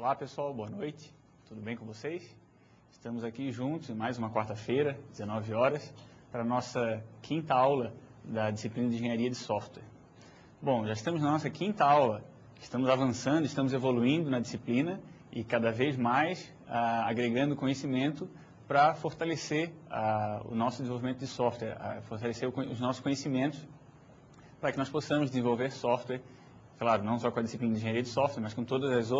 Olá pessoal, boa noite, tudo bem com vocês? Estamos aqui juntos em mais uma quarta-feira, 19 horas, para a nossa quinta aula da disciplina de Engenharia de Software. Bom, já estamos na nossa quinta aula, estamos avançando, estamos evoluindo na disciplina e cada vez mais agregando conhecimento para fortalecer o nosso desenvolvimento de software, fortalecer os nossos conhecimentos para que nós possamos desenvolver software, claro, não só com a disciplina de engenharia de software, mas com todos os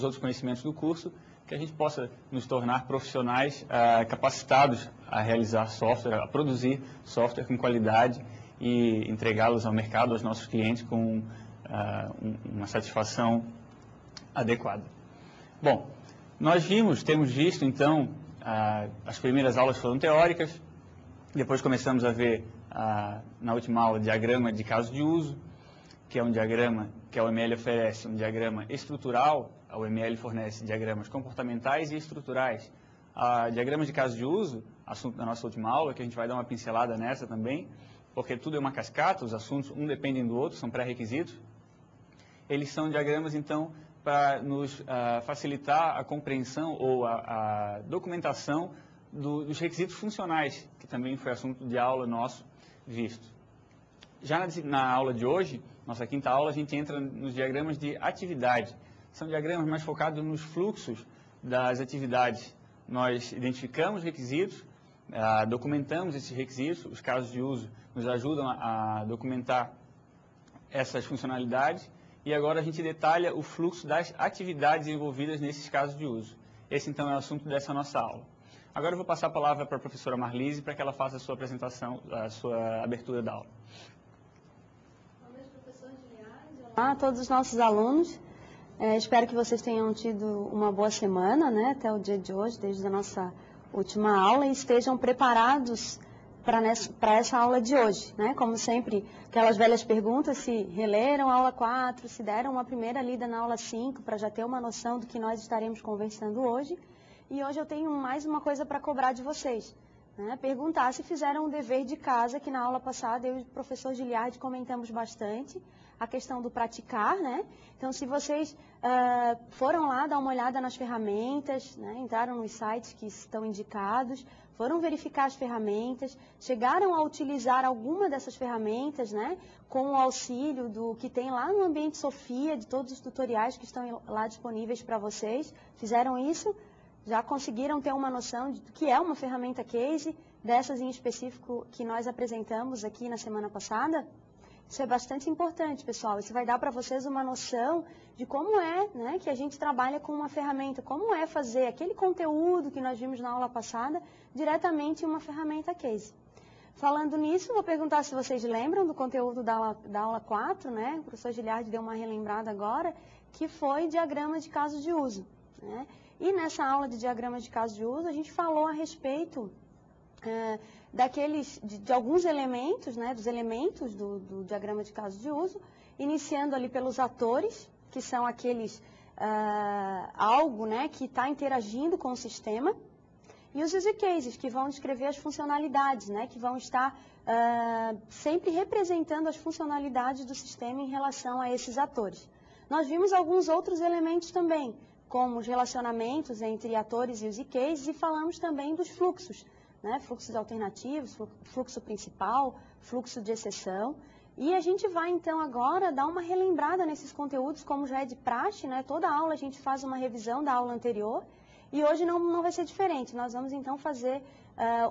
outros conhecimentos do curso, que a gente possa nos tornar profissionais capacitados a realizar software, a produzir software com qualidade e entregá-los ao mercado, aos nossos clientes, com uma satisfação adequada. Bom, temos visto, então, as primeiras aulas foram teóricas, depois começamos a ver, na última aula, diagrama de caso de uso, que é um diagrama que a UML oferece, um diagrama estrutural, a UML fornece diagramas comportamentais e estruturais. Diagramas de caso de uso, assunto da nossa última aula, que a gente vai dar uma pincelada nessa também, porque tudo é uma cascata, os assuntos um dependem do outro, são pré-requisitos. Eles são diagramas, então, para nos facilitar a compreensão ou a documentação dos requisitos funcionais, que também foi assunto de aula nosso visto. Já na aula de hoje, nossa quinta aula, a gente entra nos diagramas de atividade. São diagramas mais focados nos fluxos das atividades. Nós identificamos requisitos, documentamos esses requisitos, os casos de uso nos ajudam a documentar essas funcionalidades e agora a gente detalha o fluxo das atividades envolvidas nesses casos de uso. Esse, então, é o assunto dessa nossa aula. Agora eu vou passar a palavra para a professora Marlise para que ela faça a sua apresentação, a sua abertura da aula. Olá a todos os nossos alunos, espero que vocês tenham tido uma boa semana, né, até o dia de hoje, desde a nossa última aula, e estejam preparados para essa aula de hoje, né, como sempre, aquelas velhas perguntas, se releram a aula 4, se deram uma primeira lida na aula 5, para já ter uma noção do que nós estaremos conversando hoje, e hoje eu tenho mais uma coisa para cobrar de vocês, né, perguntar se fizeram o dever de casa, que na aula passada eu e o professor Giliardi comentamos bastante, a questão do praticar, né? Então, se vocês foram lá dar uma olhada nas ferramentas, né? Entraram nos sites que estão indicados, foram verificar as ferramentas, chegaram a utilizar alguma dessas ferramentas, né? Com o auxílio do que tem lá no ambiente Sofia, de todos os tutoriais que estão lá disponíveis para vocês, fizeram isso? Já conseguiram ter uma noção do que é uma ferramenta case, dessas em específico que nós apresentamos aqui na semana passada? Isso é bastante importante, pessoal. Isso vai dar para vocês uma noção de como é, né, que a gente trabalha com uma ferramenta, como é fazer aquele conteúdo que nós vimos na aula passada diretamente em uma ferramenta case. Falando nisso, vou perguntar se vocês lembram do conteúdo da aula 4, né? O professor Giliardi deu uma relembrada agora, que foi diagrama de caso de uso, né? E nessa aula de diagramas de caso de uso, a gente falou a respeito de alguns elementos, né, dos elementos do diagrama de caso de uso, iniciando ali pelos atores, que são aqueles algo, né, que está interagindo com o sistema, e os use cases, que vão descrever as funcionalidades, né, que vão estar sempre representando as funcionalidades do sistema em relação a esses atores. Nós vimos alguns outros elementos também, como os relacionamentos entre atores e use cases, e falamos também dos fluxos, né, fluxos alternativos, fluxo principal, fluxo de exceção. E a gente vai, então, agora dar uma relembrada nesses conteúdos, como já é de praxe, né? Toda aula a gente faz uma revisão da aula anterior, e hoje não vai ser diferente. Nós vamos, então, fazer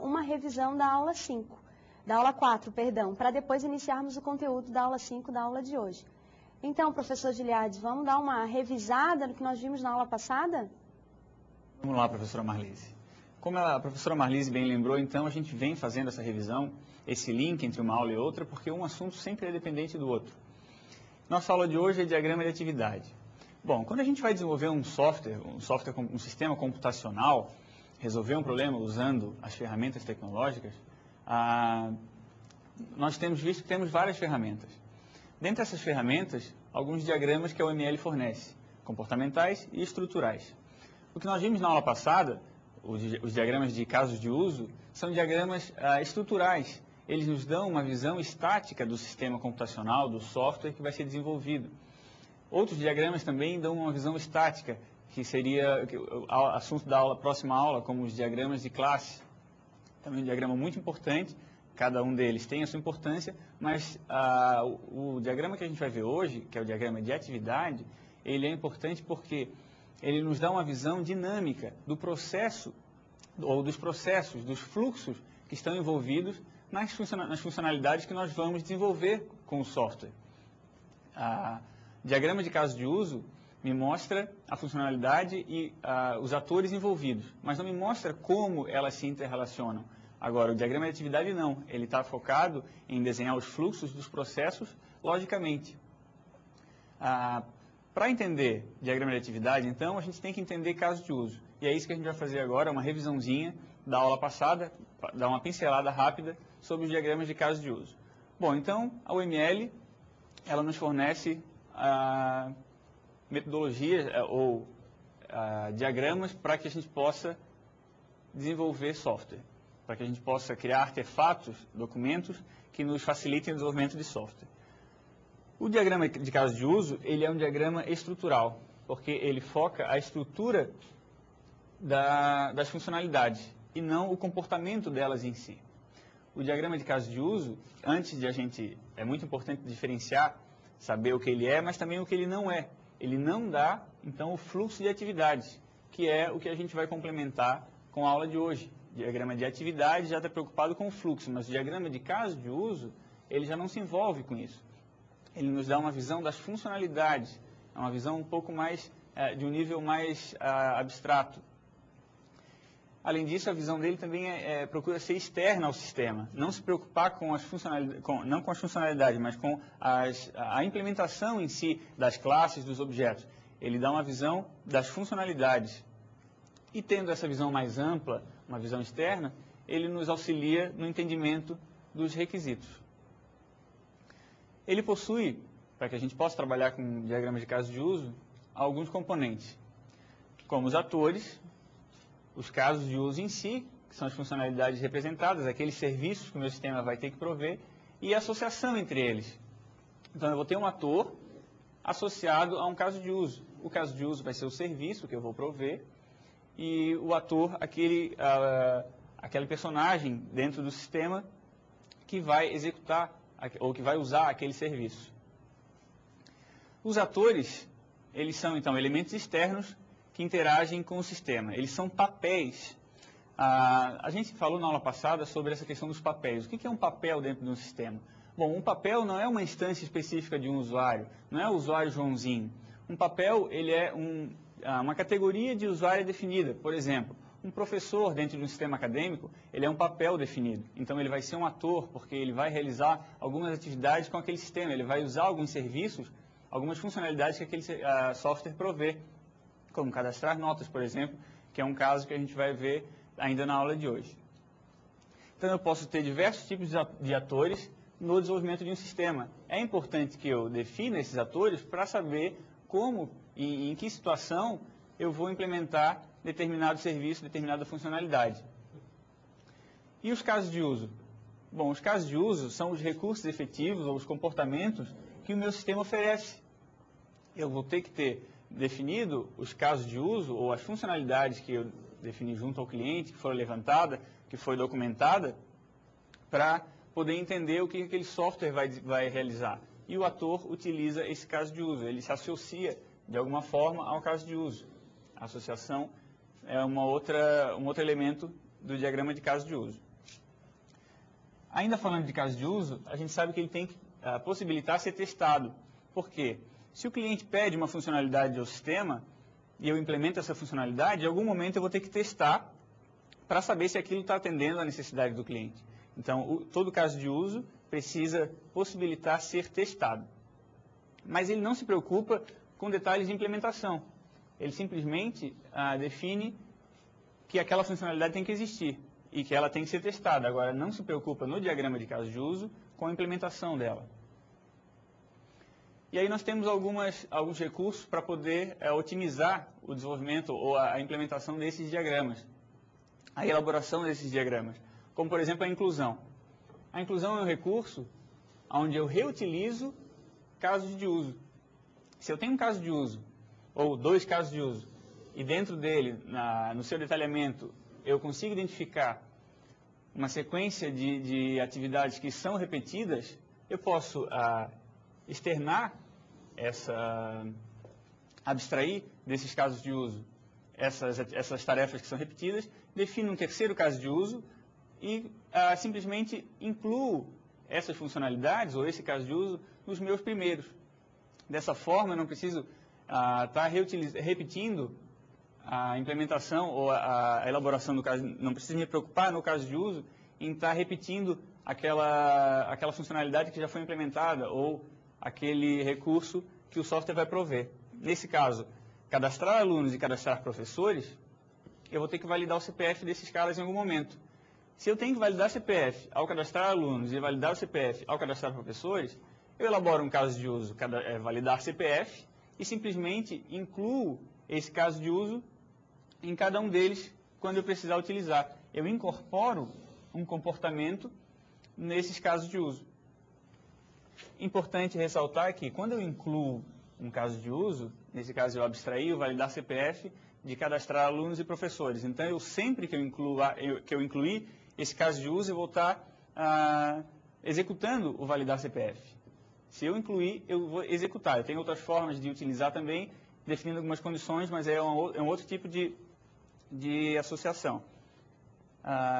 uma revisão da aula 5, da aula 4, perdão, para depois iniciarmos o conteúdo da aula 5, da aula de hoje. Então, professor Giliardi, vamos dar uma revisada no que nós vimos na aula passada? Vamos lá, professora Marlise. Como a professora Marlise bem lembrou, então, a gente vem fazendo essa revisão, esse link entre uma aula e outra, porque um assunto sempre é dependente do outro. Nossa aula de hoje é diagrama de atividade. Bom, quando a gente vai desenvolver um sistema computacional, resolver um problema usando as ferramentas tecnológicas, nós temos visto que temos várias ferramentas. Dentre essas ferramentas, alguns diagramas que a UML fornece, comportamentais e estruturais. O que nós vimos na aula passada, os diagramas de casos de uso, são diagramas estruturais. Eles nos dão uma visão estática do sistema computacional, do software que vai ser desenvolvido. Outros diagramas também dão uma visão estática, que seria o assunto da próxima aula, como os diagramas de classe. Também um diagrama muito importante, cada um deles tem a sua importância, mas o diagrama que a gente vai ver hoje, que é o diagrama de atividade, ele é importante porque ele nos dá uma visão dinâmica do processo, ou dos processos, dos fluxos que estão envolvidos nas funcionalidades que nós vamos desenvolver com o software. O diagrama de caso de uso me mostra a funcionalidade e os atores envolvidos, mas não me mostra como elas se interrelacionam. Agora, o diagrama de atividade não, ele está focado em desenhar os fluxos dos processos logicamente. Para entender diagrama de atividade, então, a gente tem que entender caso de uso. E é isso que a gente vai fazer agora, uma revisãozinha da aula passada, dar uma pincelada rápida sobre os diagramas de caso de uso. Bom, então, a UML, ela nos fornece metodologias ou diagramas para que a gente possa desenvolver software, para que a gente possa criar artefatos, documentos que nos facilitem o desenvolvimento de software. O diagrama de caso de uso, ele é um diagrama estrutural, porque ele foca a estrutura das funcionalidades e não o comportamento delas em si. O diagrama de caso de uso, antes de é muito importante diferenciar, saber o que ele é, mas também o que ele não é. Ele não dá, então, o fluxo de atividades, que é o que a gente vai complementar com a aula de hoje. O diagrama de atividade já está preocupado com o fluxo, mas o diagrama de caso de uso, ele já não se envolve com isso. Ele nos dá uma visão das funcionalidades, uma visão um pouco mais, de um nível mais abstrato. Além disso, a visão dele também procura ser externa ao sistema, não se preocupar com as funcionalidades, não com as funcionalidades, mas com a implementação em si das classes, dos objetos. Ele dá uma visão das funcionalidades. E tendo essa visão mais ampla, uma visão externa, ele nos auxilia no entendimento dos requisitos. Ele possui, para que a gente possa trabalhar com diagramas de caso de uso, alguns componentes, como os atores, os casos de uso em si, que são as funcionalidades representadas, aqueles serviços que o meu sistema vai ter que prover, e a associação entre eles. Então, eu vou ter um ator associado a um caso de uso. O caso de uso vai ser o serviço que eu vou prover, e o ator, aquele personagem dentro do sistema que vai executar, ou que vai usar aquele serviço. Os atores, eles são, então, elementos externos que interagem com o sistema. Eles são papéis. A gente falou na aula passada sobre essa questão dos papéis. O que é um papel dentro de um sistema? Bom, um papel não é uma instância específica de um usuário, não é o usuário Joãozinho. Um papel, ele é uma categoria de usuário definida. Por exemplo, um professor dentro de um sistema acadêmico, ele é um papel definido. Então, ele vai ser um ator, porque ele vai realizar algumas atividades com aquele sistema. Ele vai usar alguns serviços, algumas funcionalidades que aquele software provê, como cadastrar notas, por exemplo, que é um caso que a gente vai ver ainda na aula de hoje. Então, eu posso ter diversos tipos de atores no desenvolvimento de um sistema. É importante que eu defina esses atores para saber como e em que situação eu vou implementar determinado serviço, determinada funcionalidade. E os casos de uso? Bom, os casos de uso são os recursos efetivos ou os comportamentos que o meu sistema oferece. Eu vou ter que ter definido os casos de uso ou as funcionalidades que eu defini junto ao cliente, que foram levantadas, que foi documentada, para poder entender o que aquele software vai realizar. E o ator utiliza esse caso de uso, ele se associa de alguma forma ao caso de uso. A associação é um outro elemento do diagrama de caso de uso. Ainda falando de caso de uso, a gente sabe que ele tem que possibilitar ser testado. Por quê? Se o cliente pede uma funcionalidade ao sistema e eu implemento essa funcionalidade, em algum momento eu vou ter que testar para saber se aquilo está atendendo à necessidade do cliente. Então, todo caso de uso precisa possibilitar ser testado. Mas ele não se preocupa com detalhes de implementação. Ele simplesmente define que aquela funcionalidade tem que existir e que ela tem que ser testada. Agora, não se preocupa no diagrama de caso de uso com a implementação dela. E aí nós temos alguns recursos para poder otimizar o desenvolvimento ou a implementação desses diagramas, a elaboração desses diagramas, como, por exemplo, a inclusão. A inclusão é um recurso onde eu reutilizo casos de uso. Se eu tenho um caso de uso, ou dois casos de uso, e dentro dele, no seu detalhamento, eu consigo identificar uma sequência de atividades que são repetidas, eu posso externar abstrair desses casos de uso essas tarefas que são repetidas, defino um terceiro caso de uso e simplesmente incluo essas funcionalidades ou esse caso de uso nos meus primeiros. Dessa forma, eu não preciso estar repetindo a implementação ou a elaboração do caso, não preciso me preocupar no caso de uso em estar repetindo aquela funcionalidade que já foi implementada ou aquele recurso que o software vai prover. Nesse caso, cadastrar alunos e cadastrar professores, eu vou ter que validar o CPF desses caras em algum momento. Se eu tenho que validar CPF ao cadastrar alunos e validar o CPF ao cadastrar professores, eu elaboro um caso de uso, validar CPF, e simplesmente incluo esse caso de uso em cada um deles quando eu precisar utilizar. Eu incorporo um comportamento nesses casos de uso. Importante ressaltar que quando eu incluo um caso de uso, nesse caso eu abstraí o validar CPF de cadastrar alunos e professores. Então, sempre que eu incluir esse caso de uso, eu vou estar executando o validar CPF. Se eu incluir, eu vou executar. Eu tenho outras formas de utilizar também, definindo algumas condições, mas é um outro tipo de associação.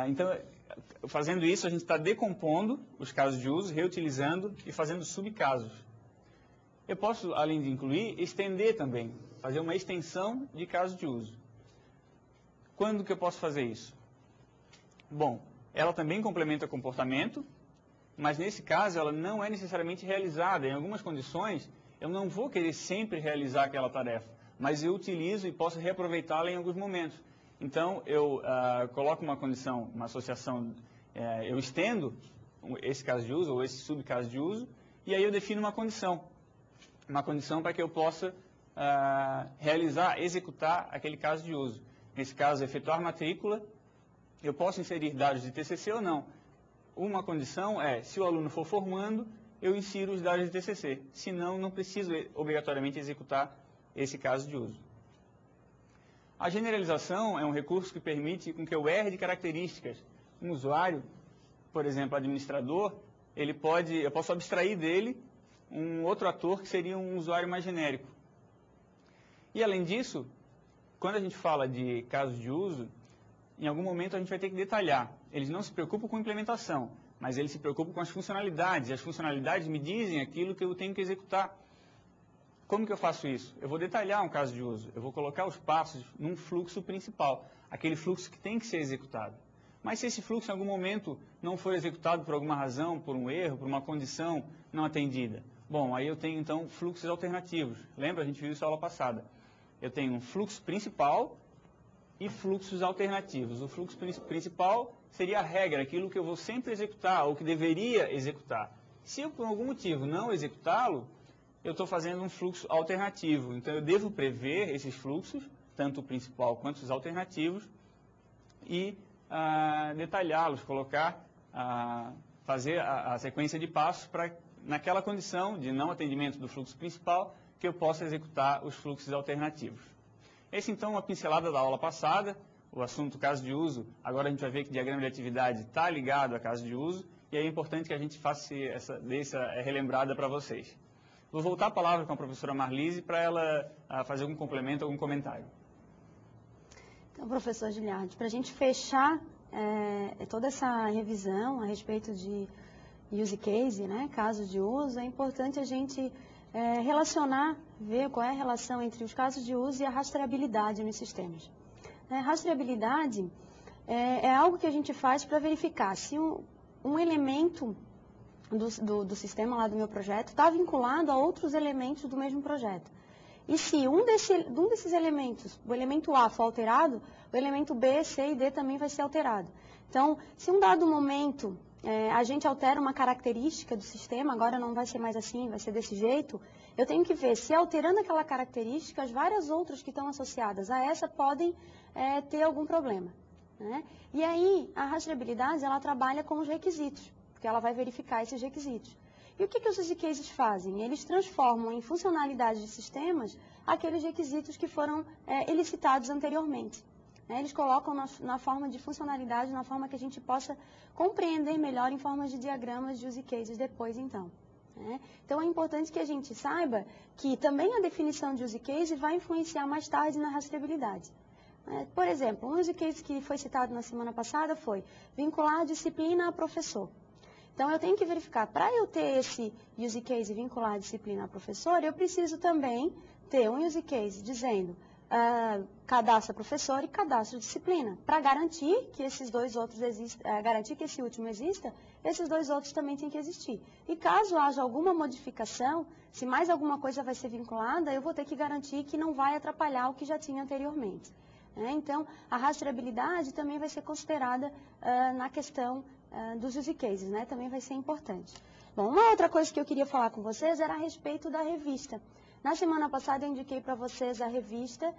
Então, fazendo isso, a gente está decompondo os casos de uso, reutilizando e fazendo subcasos. Eu posso, além de incluir, estender também, fazer uma extensão de caso de uso. Quando que eu posso fazer isso? Bom, ela também complementa o comportamento, mas nesse caso ela não é necessariamente realizada. Em algumas condições, eu não vou querer sempre realizar aquela tarefa, mas eu utilizo e posso reaproveitá-la em alguns momentos. Então, eu coloco uma condição, uma associação, eu estendo esse caso de uso ou esse subcaso de uso, e aí eu defino uma condição para que eu possa executar aquele caso de uso. Nesse caso, efetuar matrícula, eu posso inserir dados de TCC ou não. Uma condição é, se o aluno for formando, eu insiro os dados de TCC. Senão, não preciso obrigatoriamente executar esse caso de uso. A generalização é um recurso que permite com que eu erre de características. Um usuário, por exemplo, administrador, eu posso abstrair dele um outro ator que seria um usuário mais genérico. E, além disso, quando a gente fala de casos de uso, em algum momento a gente vai ter que detalhar. Eles não se preocupam com implementação, mas eles se preocupam com as funcionalidades. E as funcionalidades me dizem aquilo que eu tenho que executar. Como que eu faço isso? Eu vou detalhar um caso de uso. Eu vou colocar os passos num fluxo principal, aquele fluxo que tem que ser executado. Mas se esse fluxo em algum momento não for executado por alguma razão, por um erro, por uma condição não atendida, bom, aí eu tenho então fluxos alternativos. Lembra? A gente viu isso na aula passada. Eu tenho um fluxo principal e fluxos alternativos. O fluxo principal seria a regra, aquilo que eu vou sempre executar, ou que deveria executar. Se eu, por algum motivo, não executá-lo, eu estou fazendo um fluxo alternativo. Então, eu devo prever esses fluxos, tanto o principal quanto os alternativos, e detalhá-los, fazer a sequência de passos para, naquela condição de não atendimento do fluxo principal, que eu possa executar os fluxos alternativos. Esse, então, é uma pincelada da aula passada, o assunto caso de uso. Agora a gente vai ver que diagrama de atividade está ligado a caso de uso, e é importante que a gente dê essa relembrada para vocês. Vou voltar a palavra com a professora Marlise para ela fazer algum complemento, algum comentário. Então, professor Giliardi, para a gente fechar toda essa revisão a respeito de use case, né, casos de uso, é importante a gente relacionar, ver qual é a relação entre os casos de uso e a rastreabilidade nos sistemas. Rastreabilidade é algo que a gente faz para verificar se um elemento do sistema lá do meu projeto está vinculado a outros elementos do mesmo projeto. E se um desses elementos, o elemento A for alterado, o elemento B, C e D também vai ser alterado. Então, se um dado momento a gente altera uma característica do sistema, agora não vai ser mais assim, vai ser desse jeito, eu tenho que ver se alterando aquela característica, as várias outras que estão associadas a essa podem ter algum problema, né? E aí, a rastreabilidade, ela trabalha com os requisitos, porque ela vai verificar esses requisitos. E o que os use cases fazem? Eles transformam em funcionalidade de sistemas aqueles requisitos que foram elicitados anteriormente. Eles colocam na forma de funcionalidade, na forma que a gente possa compreender melhor em formas de diagramas de use cases depois, então. Então, é importante que a gente saiba que também a definição de use case vai influenciar mais tarde na rastreabilidade. Por exemplo, um use case que foi citado na semana passada foi vincular a disciplina a professor. Então, eu tenho que verificar, para eu ter esse use case vincular a disciplina a professor, eu preciso também ter um use case dizendo cadastro professor e cadastro disciplina. Para garantir que esses dois outros existam, garantir que esse último exista, esses dois outros também têm que existir. E caso haja alguma modificação, se mais alguma coisa vai ser vinculada, eu vou ter que garantir que não vai atrapalhar o que já tinha anteriormente. Então, a rastreabilidade também vai ser considerada na questão dos use cases, também vai ser importante. Bom, uma outra coisa que eu queria falar com vocês era a respeito da revista. Na semana passada eu indiquei para vocês a revista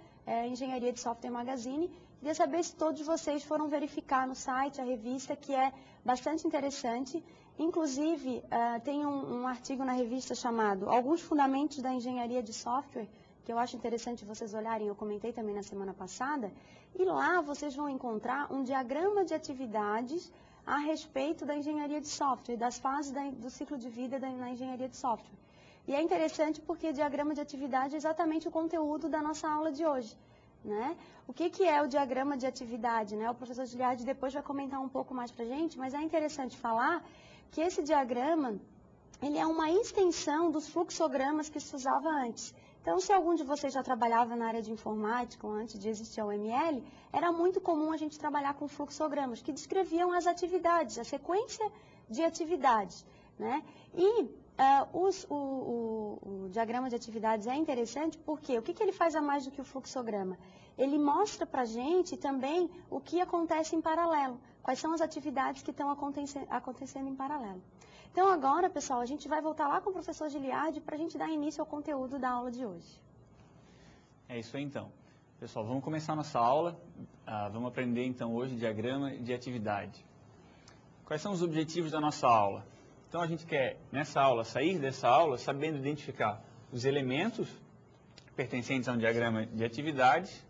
Engenharia de Software Magazine. Queria saber se todos vocês foram verificar no site a revista, que é bastante interessante. Inclusive, tem um artigo na revista chamado Alguns Fundamentos da Engenharia de Software, que eu acho interessante vocês olharem, eu comentei também na semana passada. E lá vocês vão encontrar um diagrama de atividades a respeito da engenharia de software, das fases do ciclo de vida na engenharia de software. E é interessante porque diagrama de atividade é exatamente o conteúdo da nossa aula de hoje. O que é o diagrama de atividade? O professor Giliardi depois vai comentar um pouco mais para a gente, mas é interessante falar que esse diagrama ele é uma extensão dos fluxogramas que se usava antes. Então, se algum de vocês já trabalhava na área de informática, ou antes de existir a UML, era muito comum a gente trabalhar com fluxogramas, que descreviam as atividades, a sequência de atividades. E o diagrama de atividades é interessante porque o que ele faz a mais do que o fluxograma? Ele mostra para a gente também o que acontece em paralelo, quais são as atividades que estão acontecendo em paralelo. Então agora, pessoal, a gente vai voltar lá com o professor Giliardi para a gente dar início ao conteúdo da aula de hoje. É isso aí então. Pessoal, vamos começar a nossa aula. Vamos aprender então hoje diagrama de atividade. Quais são os objetivos da nossa aula? Então a gente quer, nessa aula, sair dessa aula sabendo identificar os elementos pertencentes a um diagrama de atividades.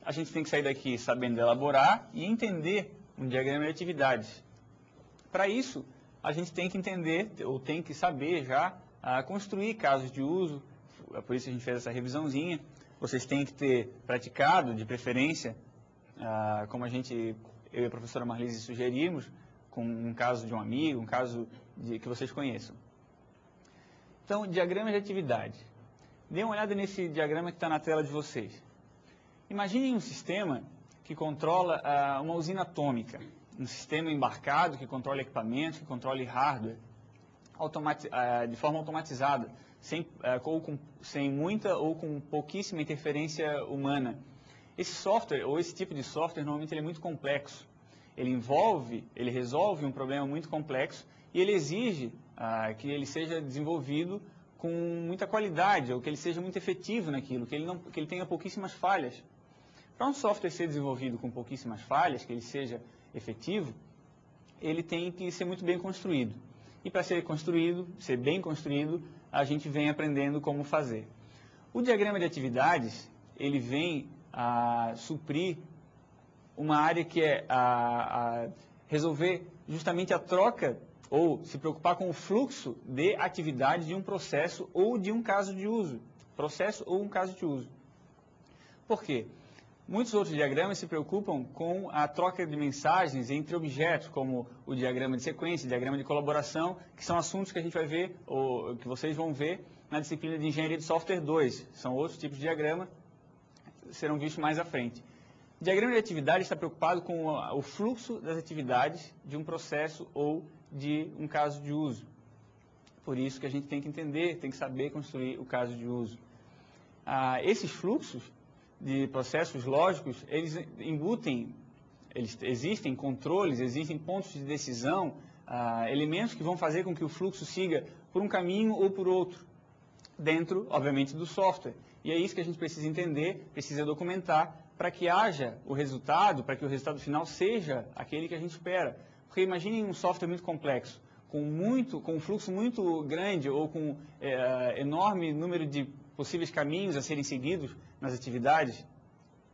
A gente tem que sair daqui sabendo elaborar e entender um diagrama de atividades. Para isso, a gente tem que entender, ou tem que saber já, construir casos de uso. Por isso a gente fez essa revisãozinha. Vocês têm que ter praticado, de preferência, como eu e a professora Marlise sugerimos, com um caso de um amigo, um caso que vocês conheçam. Então, diagrama de atividade. Dê uma olhada nesse diagrama que está na tela de vocês. Imaginem um sistema que controla uma usina atômica, um sistema embarcado que controla equipamentos, que controla hardware, de forma automatizada, sem muita ou com pouquíssima interferência humana. Esse software, ou esse tipo de software, normalmente ele é muito complexo. Ele resolve um problema muito complexo e ele exige que ele seja desenvolvido com muita qualidade, ou que ele seja muito efetivo naquilo, que ele tenha pouquíssimas falhas. Para um software ser desenvolvido com pouquíssimas falhas, que ele seja efetivo, ele tem que ser muito bem construído. E para ser bem construído, a gente vem aprendendo como fazer. O diagrama de atividades, ele vem a suprir uma área que é resolver justamente a troca ou se preocupar com o fluxo de atividades de um processo ou de um caso de uso. Processo ou um caso de uso. Por quê? Muitos outros diagramas se preocupam com a troca de mensagens entre objetos, como o diagrama de sequência, o diagrama de colaboração, que são assuntos que a gente vai ver, ou que vocês vão ver na disciplina de Engenharia de Software 2. São outros tipos de diagrama, serão vistos mais à frente. O diagrama de atividade está preocupado com o fluxo das atividades de um processo ou de um caso de uso. Por isso que a gente tem que entender, tem que saber construir o caso de uso. Esses fluxos de processos lógicos, existem controles, existem pontos de decisão, elementos que vão fazer com que o fluxo siga por um caminho ou por outro, dentro, obviamente, do software. E é isso que a gente precisa entender, precisa documentar, para que haja o resultado, para que o resultado final seja aquele que a gente espera. Porque imaginem um software muito complexo, com um fluxo muito grande ou com enorme número de possíveis caminhos a serem seguidos nas atividades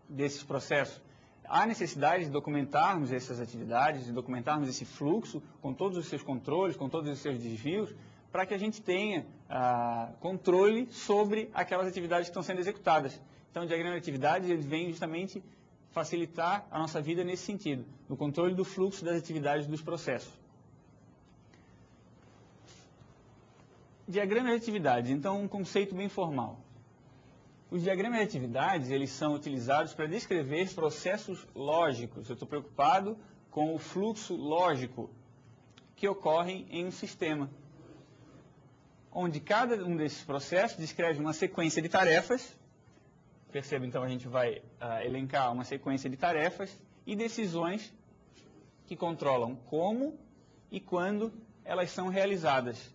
desses processos, há necessidade de documentarmos essas atividades, de documentarmos esse fluxo com todos os seus controles, com todos os seus desvios, para que a gente tenha controle sobre aquelas atividades que estão sendo executadas. Então, o diagrama de atividades ele vem justamente facilitar a nossa vida nesse sentido, no controle do fluxo das atividades dos processos. Diagrama de atividades, então, um conceito bem formal. Os diagramas de atividades, eles são utilizados para descrever processos lógicos. Eu estou preocupado com o fluxo lógico que ocorre em um sistema, onde cada um desses processos descreve uma sequência de tarefas. Perceba, então, a gente vai elencar uma sequência de tarefas e decisões que controlam como e quando elas são realizadas.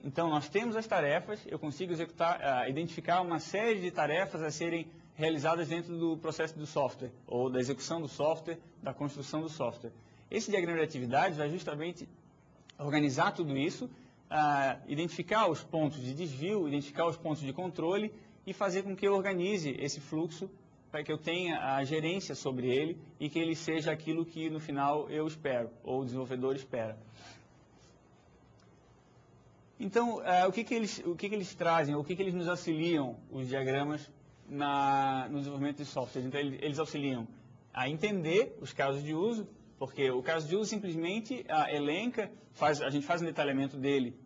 Então, nós temos as tarefas, eu consigo identificar uma série de tarefas a serem realizadas dentro do processo do software, ou da execução do software, da construção do software. Esse diagrama de atividades vai justamente organizar tudo isso, identificar os pontos de desvio, identificar os pontos de controle e fazer com que eu organize esse fluxo para que eu tenha a gerência sobre ele e que ele seja aquilo que no final eu espero, ou o desenvolvedor espera. Então, o que eles trazem, o que eles nos auxiliam, os diagramas, no desenvolvimento de software? Então, eles auxiliam a entender os casos de uso, porque o caso de uso simplesmente elenca, a gente faz um detalhamento dele,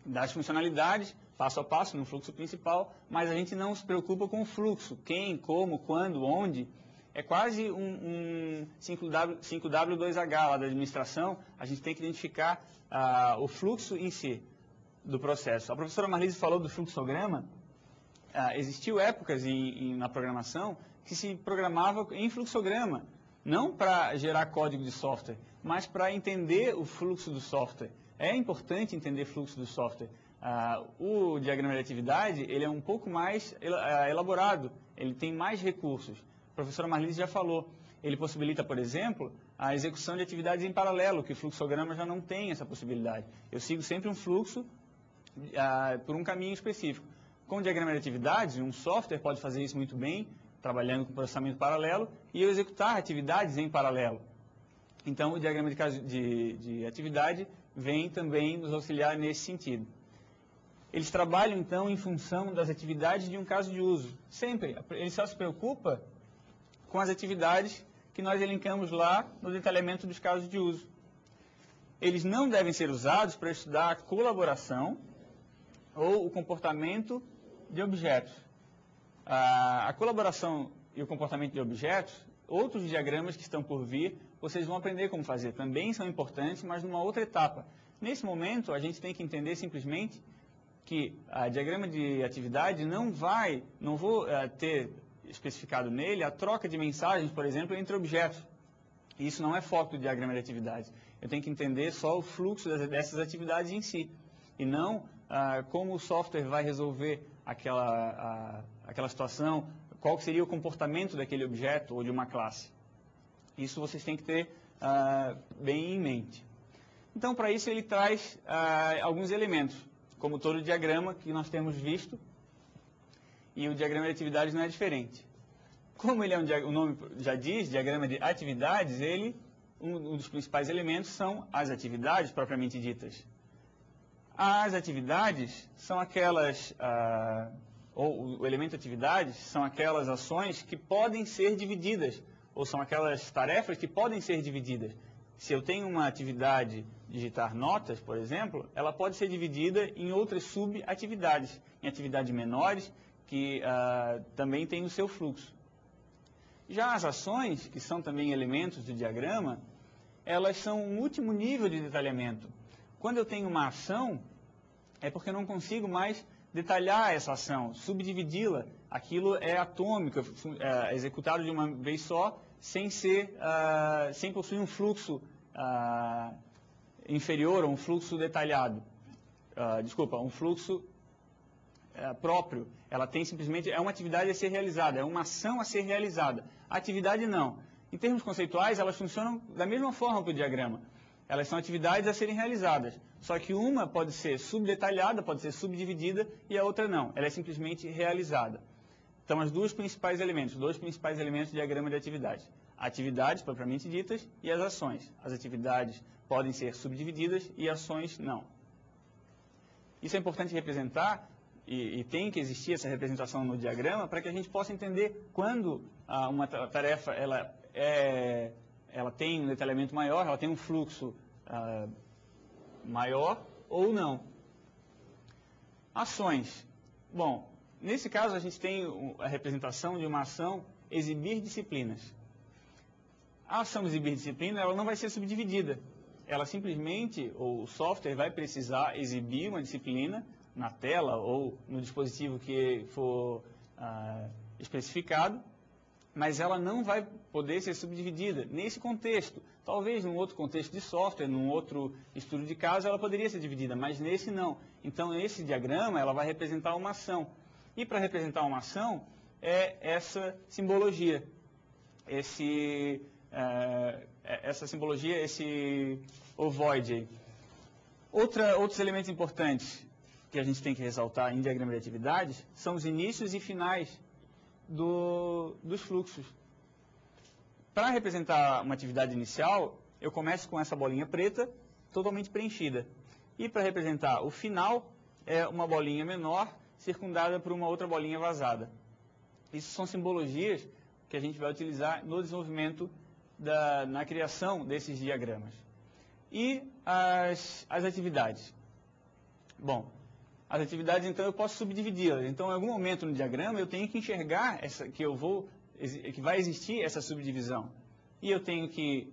das funcionalidades, passo a passo, no fluxo principal, mas a gente não se preocupa com o fluxo, quem, como, quando, onde. É quase um 5W2H lá da administração, a gente tem que identificar o fluxo em si do processo. A professora Marlise falou do fluxograma. Existiu épocas na programação que se programava em fluxograma, não para gerar código de software, mas para entender o fluxo do software. É importante entender o fluxo do software. O diagrama de atividade ele é um pouco mais elaborado, ele tem mais recursos. A professora Marlise já falou. Ele possibilita, por exemplo, a execução de atividades em paralelo, que o fluxograma já não tem essa possibilidade. Eu sigo sempre um fluxo por um caminho específico. Com o diagrama de atividades, um software pode fazer isso muito bem, trabalhando com processamento paralelo, e eu executar atividades em paralelo. Então, o diagrama de atividade vem também nos auxiliar nesse sentido. Eles trabalham, então, em função das atividades de um caso de uso. Sempre. Ele só se preocupa com as atividades que nós elencamos lá no detalhamento dos casos de uso. Eles não devem ser usados para estudar a colaboração ou o comportamento de objetos. A colaboração e o comportamento de objetos, outros diagramas que estão por vir, vocês vão aprender como fazer. Também são importantes, mas numa outra etapa. Nesse momento, a gente tem que entender simplesmente que a diagrama de atividade não vou ter especificado nele a troca de mensagens, por exemplo, entre objetos. Isso não é foco do diagrama de atividades. Eu tenho que entender só o fluxo dessas atividades em si, e não como o software vai resolver aquela situação, qual seria o comportamento daquele objeto ou de uma classe. Isso vocês têm que ter bem em mente. Então, para isso, ele traz alguns elementos, como todo o diagrama que nós temos visto, e o diagrama de atividades não é diferente. Como ele o nome já diz, diagrama de atividades, um dos principais elementos são as atividades propriamente ditas. As atividades são aquelas, ou o elemento atividades são aquelas ações que podem ser divididas, ou são aquelas tarefas que podem ser divididas. Se eu tenho uma atividade digitar notas, por exemplo, ela pode ser dividida em outras subatividades, em atividades menores, que também têm o seu fluxo. Já as ações, que são também elementos do diagrama, elas são um último nível de detalhamento. Quando eu tenho uma ação, é porque eu não consigo mais detalhar essa ação, subdividi-la. Aquilo é atômico, executado de uma vez só, sem possuir um fluxo inferior ou um fluxo detalhado. Um fluxo próprio. Ela tem simplesmente, é uma atividade a ser realizada, é uma ação a ser realizada. A atividade não. Em termos conceituais, elas funcionam da mesma forma que o diagrama. Elas são atividades a serem realizadas, só que uma pode ser subdetalhada, pode ser subdividida e a outra não, ela é simplesmente realizada. Então, os dois principais elementos do diagrama de atividade. Atividades propriamente ditas e as ações. As atividades podem ser subdivididas e ações não. Isso é importante representar e tem que existir essa representação no diagrama para que a gente possa entender quando uma tarefa ela tem um detalhamento maior, ela tem um fluxo maior ou não. Ações. Bom, nesse caso a gente tem a representação de uma ação exibir disciplinas. A ação exibir disciplina ela não vai ser subdividida. Ela simplesmente, o software vai precisar exibir uma disciplina na tela ou no dispositivo que for especificado, mas ela não vai poder ser subdividida nesse contexto. Talvez num outro contexto de software, num outro estudo de caso, ela poderia ser dividida, mas nesse não. Então, esse diagrama ela vai representar uma ação. E para representar uma ação, é essa simbologia. Essa simbologia, esse ovoide aí. Outros elementos importantes que a gente tem que ressaltar em diagrama de atividades são os inícios e finais dos fluxos. Para representar uma atividade inicial, eu começo com essa bolinha preta totalmente preenchida. E para representar o final, é uma bolinha menor circundada por uma outra bolinha vazada. Isso são simbologias que a gente vai utilizar no desenvolvimento, na criação desses diagramas. E as atividades. Bom, as atividades, então, eu posso subdividi-las. Então, em algum momento no diagrama, eu tenho que enxergar que vai existir essa subdivisão. E eu tenho que,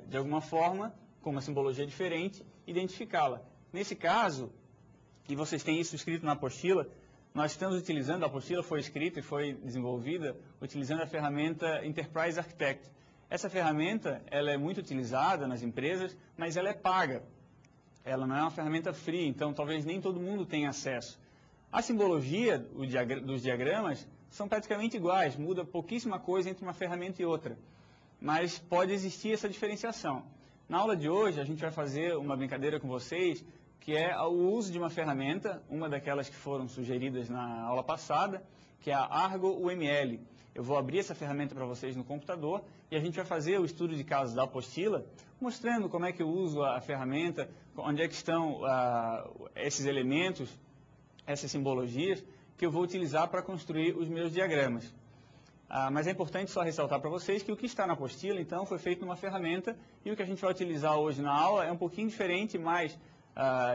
de alguma forma, com uma simbologia diferente, identificá-la. Nesse caso, e vocês têm isso escrito na apostila, nós estamos utilizando, a apostila foi escrita e foi desenvolvida utilizando a ferramenta Enterprise Architect. Essa ferramenta, ela é muito utilizada nas empresas, mas ela é paga. Ela não é uma ferramenta free, então talvez nem todo mundo tenha acesso. A simbologia dos diagramas são praticamente iguais, muda pouquíssima coisa entre uma ferramenta e outra. Mas pode existir essa diferenciação. Na aula de hoje, a gente vai fazer uma brincadeira com vocês, que é o uso de uma ferramenta, uma daquelas que foram sugeridas na aula passada, que é a Argo UML. Eu vou abrir essa ferramenta para vocês no computador e a gente vai fazer o estudo de casos da apostila, mostrando como é que eu uso a ferramenta, onde é que estão esses elementos, essas simbologias, que eu vou utilizar para construir os meus diagramas. Mas é importante só ressaltar para vocês que o que está na apostila, então, foi feito numa ferramenta e o que a gente vai utilizar hoje na aula é um pouquinho diferente, mas,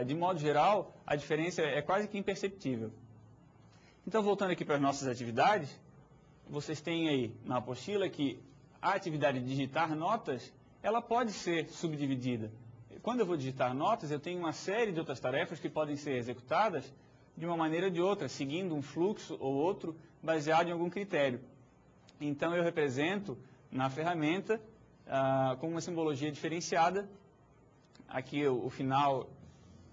de modo geral, a diferença é quase que imperceptível. Então, voltando aqui para as nossas atividades, vocês têm aí na apostila que a atividade de digitar notas, ela pode ser subdividida. Quando eu vou digitar notas, eu tenho uma série de outras tarefas que podem ser executadas de uma maneira ou de outra, seguindo um fluxo ou outro, baseado em algum critério. Então, eu represento na ferramenta com uma simbologia diferenciada. Aqui o final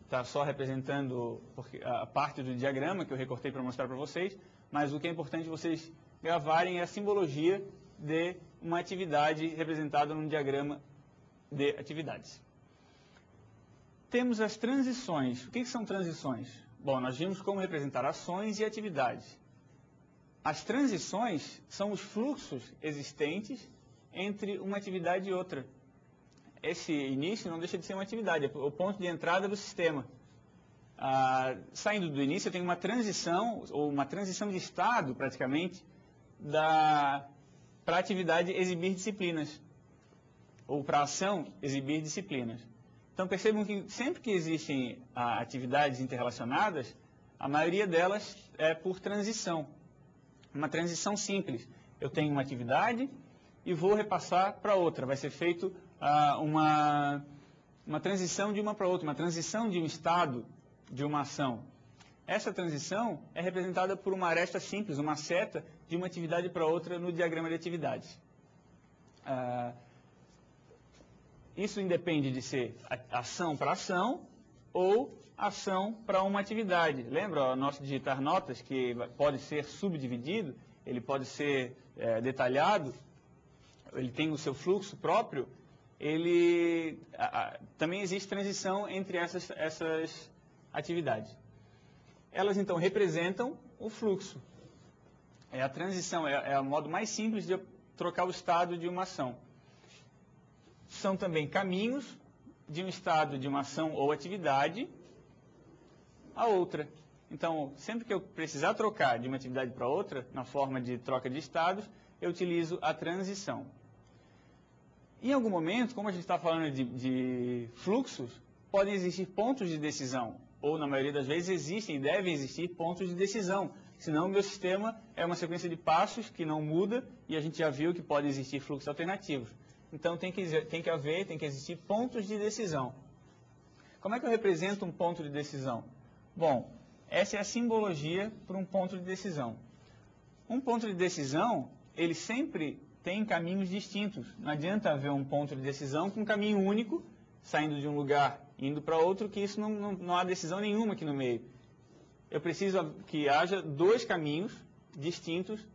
está só representando a parte do diagrama que eu recortei para mostrar para vocês, mas o que é importante vocês gravarem é a simbologia de uma atividade representada num diagrama de atividades. Temos as transições. O que são transições? Bom, nós vimos como representar ações e atividades. As transições são os fluxos existentes entre uma atividade e outra. Esse início não deixa de ser uma atividade, é o ponto de entrada do sistema. Saindo do início, eu tenho uma transição, ou uma transição de estado, praticamente, para a atividade exibir disciplinas, ou para a ação exibir disciplinas. Então, percebam que sempre que existem atividades interrelacionadas, a maioria delas é por transição. Uma transição simples. Eu tenho uma atividade e vou repassar para outra. Vai ser feito uma transição de uma para outra, uma transição de um estado, de uma ação. Essa transição é representada por uma aresta simples, uma seta de uma atividade para outra no diagrama de atividades. Isso independe de ser ação para ação ou ação para uma atividade. Lembra o nosso digitar notas, que pode ser subdividido, ele pode ser detalhado, ele tem o seu fluxo próprio, também existe transição entre essas atividades. Elas, então, representam o fluxo. A transição é o modo mais simples de trocar o estado de uma ação. São também caminhos de um estado de uma ação ou atividade a outra. Então, sempre que eu precisar trocar de uma atividade para outra, na forma de troca de estados, eu utilizo a transição. Em algum momento, como a gente está falando de fluxos, podem existir pontos de decisão, ou na maioria das vezes existem e devem existir pontos de decisão, senão o meu sistema é uma sequência de passos que não muda e a gente já viu que pode existir fluxos alternativos. Então tem que existir pontos de decisão. Como é que eu represento um ponto de decisão? Bom, essa é a simbologia para um ponto de decisão. Um ponto de decisão, ele sempre tem caminhos distintos. Não adianta haver um ponto de decisão com um caminho único, saindo de um lugar e indo para outro, que isso não há decisão nenhuma aqui no meio. Eu preciso que haja dois caminhos distintos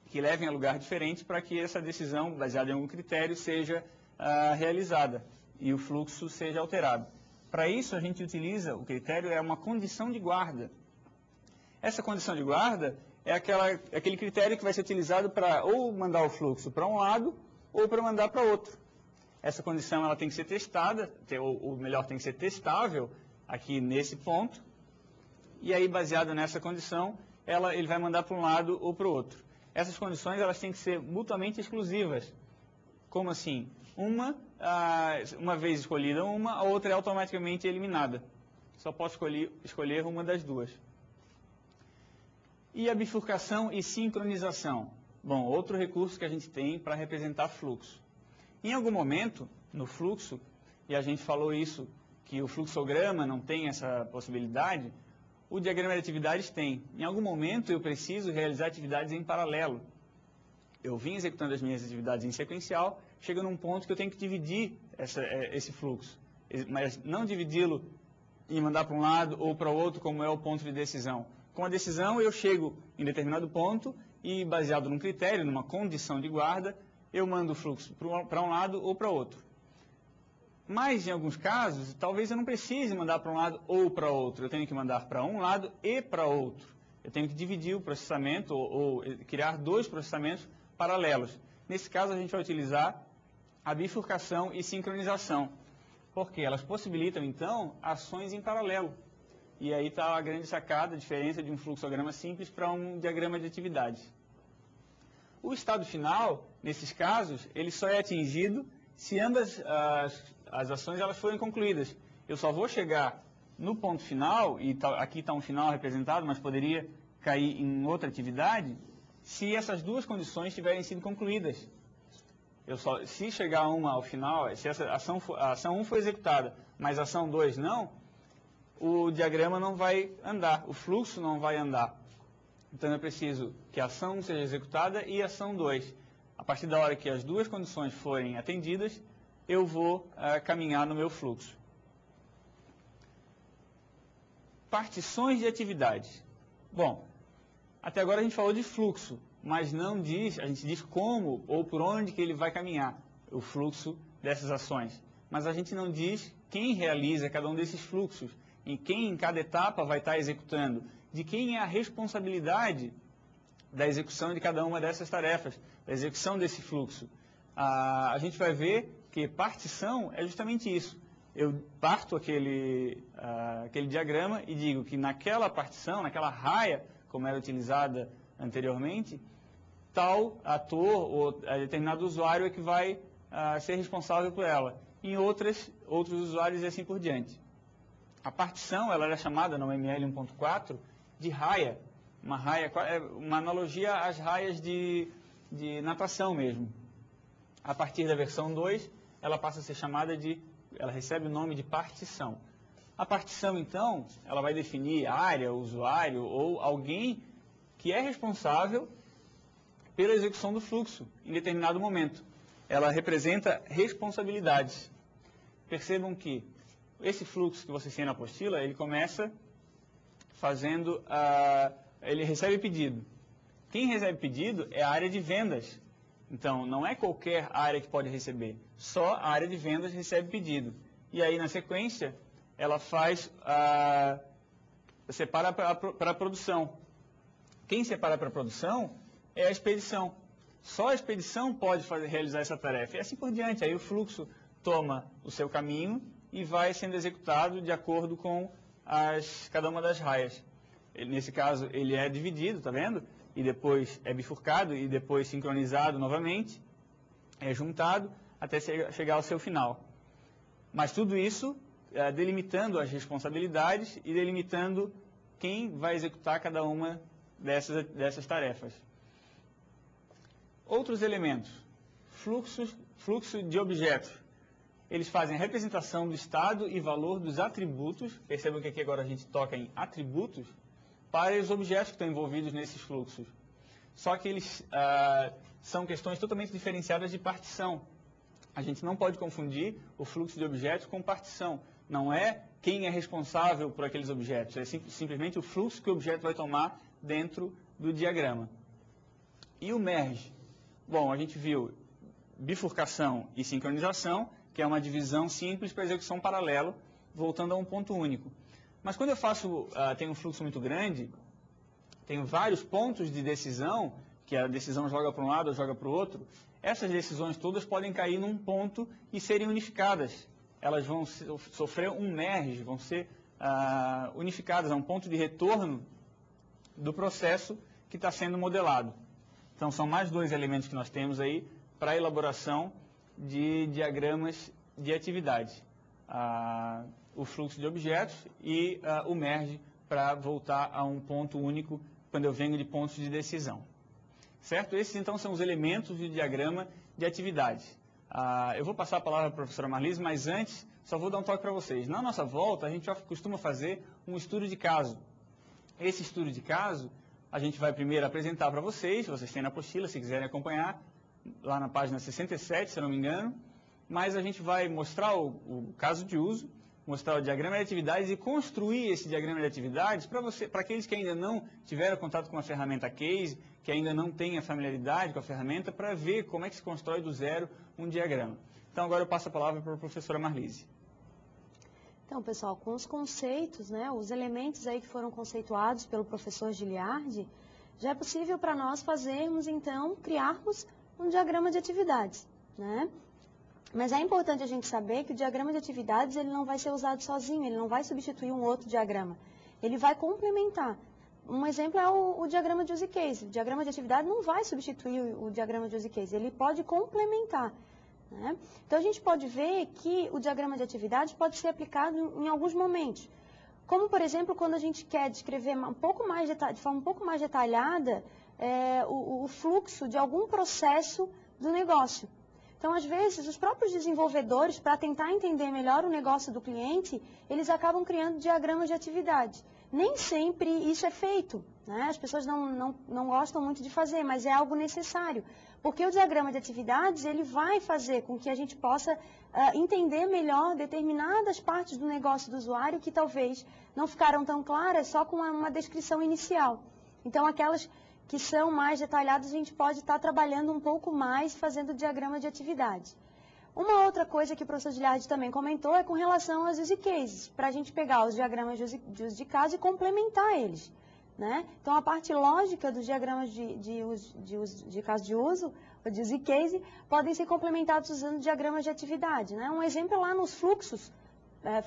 que levem a lugar diferente para que essa decisão, baseada em algum critério, seja realizada e o fluxo seja alterado. Para isso, a gente utiliza, o critério é uma condição de guarda. Essa condição de guarda é aquele critério que vai ser utilizado para ou mandar o fluxo para um lado ou para mandar para outro. Essa condição ela tem que ser testada, ou melhor, tem que ser testável aqui nesse ponto. E aí, baseado nessa condição, ele vai mandar para um lado ou para o outro. Essas condições elas têm que ser mutuamente exclusivas. Como assim? Uma vez escolhida a outra é automaticamente eliminada. Só posso escolher uma das duas. E a bifurcação e sincronização? Bom, outro recurso que a gente tem para representar fluxo. Em algum momento, no fluxo, e a gente falou isso, que o fluxograma não tem essa possibilidade, o diagrama de atividades tem. Em algum momento eu preciso realizar atividades em paralelo. Eu vim executando as minhas atividades em sequencial, chega num ponto que eu tenho que dividir esse fluxo. Mas não dividi-lo e mandar para um lado ou para o outro, como é o ponto de decisão. Com a decisão eu chego em determinado ponto e, baseado num critério, numa condição de guarda, eu mando o fluxo para um lado ou para outro. Mas, em alguns casos, talvez eu não precise mandar para um lado ou para outro. Eu tenho que mandar para um lado e para outro. Eu tenho que dividir o processamento ou criar dois processamentos paralelos. Nesse caso, a gente vai utilizar a bifurcação e sincronização, porque elas possibilitam, então, ações em paralelo. E aí está a grande sacada, a diferença de um fluxograma simples para um diagrama de atividades. O estado final, nesses casos, ele só é atingido se ambas as ações elas forem concluídas. Eu só vou chegar no ponto final, e aqui está um final representado, mas poderia cair em outra atividade, se essas duas condições tiverem sido concluídas. Se chegar uma ao final, se a ação 1 foi executada, mas a ação 2 não, o diagrama não vai andar, o fluxo não vai andar. Então eu preciso que a ação 1 seja executada e a ação 2. A partir da hora que as duas condições forem atendidas, eu vou caminhar no meu fluxo. Partições de atividades. Bom, até agora a gente falou de fluxo, mas a gente diz como ou por onde que ele vai caminhar, o fluxo dessas ações. Mas a gente não diz quem realiza cada um desses fluxos, e quem em cada etapa vai estar executando, de quem é a responsabilidade da execução de cada uma dessas tarefas, da execução desse fluxo. A gente vai ver que partição é justamente isso. Eu parto aquele diagrama e digo que naquela partição, naquela raia, como era utilizada anteriormente, tal ator ou determinado usuário é que vai ser responsável por ela. Em outros usuários e assim por diante. A partição ela era chamada no ML 1.4 de raia. Uma analogia às raias de natação mesmo. A partir da versão 2, ela passa a ser chamada ela recebe o nome de partição. A partição, então, ela vai definir área, usuário ou alguém que é responsável pela execução do fluxo em determinado momento. Ela representa responsabilidades. Percebam que esse fluxo que vocês têm na apostila, ele começa ele recebe pedido. Quem recebe pedido é a área de vendas. Então, não é qualquer área que pode receber, só a área de vendas recebe pedido. E aí, na sequência, ela separa para a produção. Quem separa para a produção é a expedição. Só a expedição pode realizar essa tarefa. E assim por diante. Aí o fluxo toma o seu caminho e vai sendo executado de acordo com cada uma das raias. Nesse caso, ele é dividido, tá vendo? E depois é bifurcado e depois sincronizado novamente, é juntado até chegar ao seu final. Mas tudo isso delimitando as responsabilidades e delimitando quem vai executar cada uma dessas tarefas. Outros elementos, fluxo de objetos. Eles fazem a representação do estado e valor dos atributos, percebam que aqui agora a gente toca em atributos, para os objetos que estão envolvidos nesses fluxos. Só que eles são questões totalmente diferenciadas de partição. A gente não pode confundir o fluxo de objetos com partição. Não é quem é responsável por aqueles objetos, é simplesmente o fluxo que o objeto vai tomar dentro do diagrama. E o merge? Bom, a gente viu bifurcação e sincronização, que é uma divisão simples para execução paralelo, voltando a um ponto único. Mas quando eu tenho um fluxo muito grande, tenho vários pontos de decisão, que a decisão joga para um lado ou joga para o outro, essas decisões todas podem cair num ponto e serem unificadas. Elas vão sofrer um merge, vão ser unificadas a um ponto de retorno do processo que está sendo modelado. Então, são mais dois elementos que nós temos aí para a elaboração de diagramas de atividade. O fluxo de objetos e o merge para voltar a um ponto único quando eu venho de pontos de decisão. Certo? Esses, então, são os elementos de diagrama de atividade. Eu vou passar a palavra para a professora Marlise, mas antes, só vou dar um toque para vocês. Na nossa volta, a gente costuma fazer um estudo de caso. Esse estudo de caso, a gente vai primeiro apresentar para vocês têm na apostila, se quiserem acompanhar, lá na página 67, se eu não me engano, mas a gente vai mostrar o caso de uso, mostrar o diagrama de atividades e construir esse diagrama de atividades para aqueles que ainda não tiveram contato com a ferramenta Case, que ainda não têm a familiaridade com a ferramenta, para ver como é que se constrói do zero um diagrama. Então, agora eu passo a palavra para a professora Marlise. Então, pessoal, com os conceitos, né, os elementos aí que foram conceituados pelo professor Giliardi, já é possível para nós criarmos um diagrama de atividades, né? Mas é importante a gente saber que o diagrama de atividades ele não vai ser usado sozinho, ele não vai substituir um outro diagrama. Ele vai complementar. Um exemplo é o diagrama de use case. O diagrama de atividade não vai substituir o diagrama de use case, ele pode complementar. Né? Então, a gente pode ver que o diagrama de atividade pode ser aplicado em alguns momentos. Como, por exemplo, quando a gente quer descrever de forma um pouco mais detalhada o fluxo de algum processo do negócio. Então, às vezes, os próprios desenvolvedores, para tentar entender melhor o negócio do cliente, eles acabam criando diagramas de atividade. Nem sempre isso é feito, né? As pessoas não gostam muito de fazer, mas é algo necessário. Porque o diagrama de atividades, ele vai fazer com que a gente possa entender melhor determinadas partes do negócio do usuário que talvez não ficaram tão claras só com uma descrição inicial. Então, aquelas que são mais detalhadas, a gente pode estar trabalhando um pouco mais fazendo diagrama de atividade. Uma outra coisa que o professor Giliardi também comentou é com relação aos use cases, para a gente pegar os diagramas de uso de caso e complementar eles. Né? Então, a parte lógica dos diagramas de caso de uso, ou de use case, podem ser complementados usando diagramas de atividade. Né? Um exemplo é lá nos fluxos,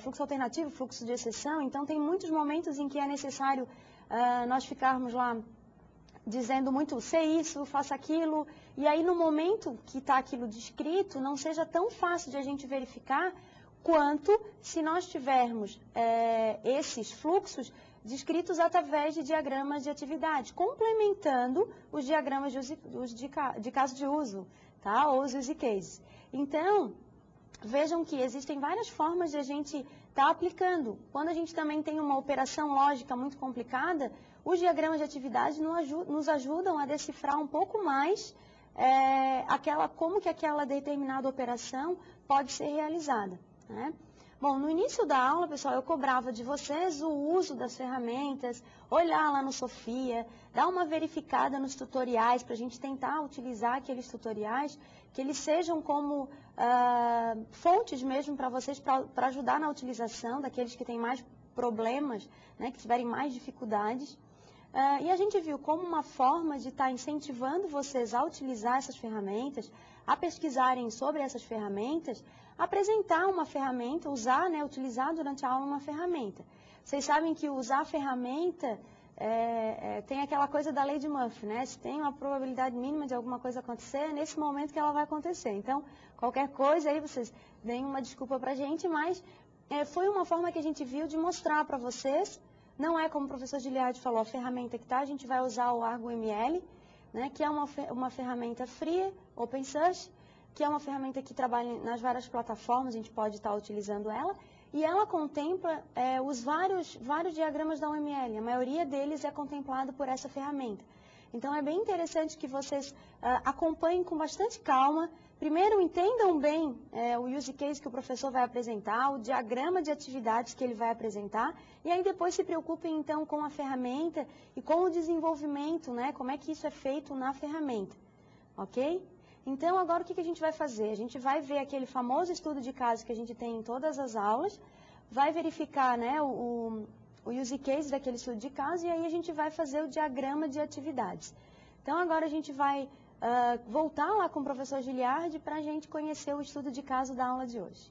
fluxo alternativo, fluxo de exceção. Então, tem muitos momentos em que é necessário nós ficarmos lá dizendo muito, sei isso, faça aquilo, e aí no momento que está aquilo descrito, não seja tão fácil de a gente verificar quanto se nós tivermos esses fluxos descritos através de diagramas de atividade, complementando os diagramas de caso de uso, tá? Ou os use cases. Então, vejam que existem várias formas de a gente estar aplicando. Quando a gente também tem uma operação lógica muito complicada, os diagramas de atividade nos ajudam a decifrar um pouco mais como que aquela determinada operação pode ser realizada. Né? Bom, no início da aula, pessoal, eu cobrava de vocês o uso das ferramentas, olhar lá no Sofia, dar uma verificada nos tutoriais para a gente tentar utilizar aqueles tutoriais, que eles sejam como fontes mesmo para vocês, para ajudar na utilização daqueles que têm mais problemas, né, que tiverem mais dificuldades. E a gente viu como uma forma de estar incentivando vocês a utilizar essas ferramentas, a pesquisarem sobre essas ferramentas, apresentar uma ferramenta, usar, né, utilizar durante a aula uma ferramenta. Vocês sabem que usar a ferramenta tem aquela coisa da lei de Murphy, né? Se tem uma probabilidade mínima de alguma coisa acontecer, é nesse momento que ela vai acontecer. Então, qualquer coisa aí, vocês deem uma desculpa pra gente, mas foi uma forma que a gente viu de mostrar para vocês. Não é como o professor Giliardi falou, a ferramenta que tá, a gente vai usar o ArgoML, né, que é uma ferramenta free, open source, que é uma ferramenta que trabalha nas várias plataformas, a gente pode estar utilizando ela, e ela contempla os vários diagramas da UML, a maioria deles é contemplado por essa ferramenta. Então é bem interessante que vocês acompanhem com bastante calma. Primeiro, entendam bem o use case que o professor vai apresentar, o diagrama de atividades que ele vai apresentar, e aí depois se preocupem então com a ferramenta e com o desenvolvimento, né? Como é que isso é feito na ferramenta, ok? Então agora o que a gente vai fazer? A gente vai ver aquele famoso estudo de caso que a gente tem em todas as aulas, vai verificar, né, o use case daquele estudo de caso e aí a gente vai fazer o diagrama de atividades. Então agora a gente vai voltar lá com o professor Giliardi para a gente conhecer o estudo de caso da aula de hoje.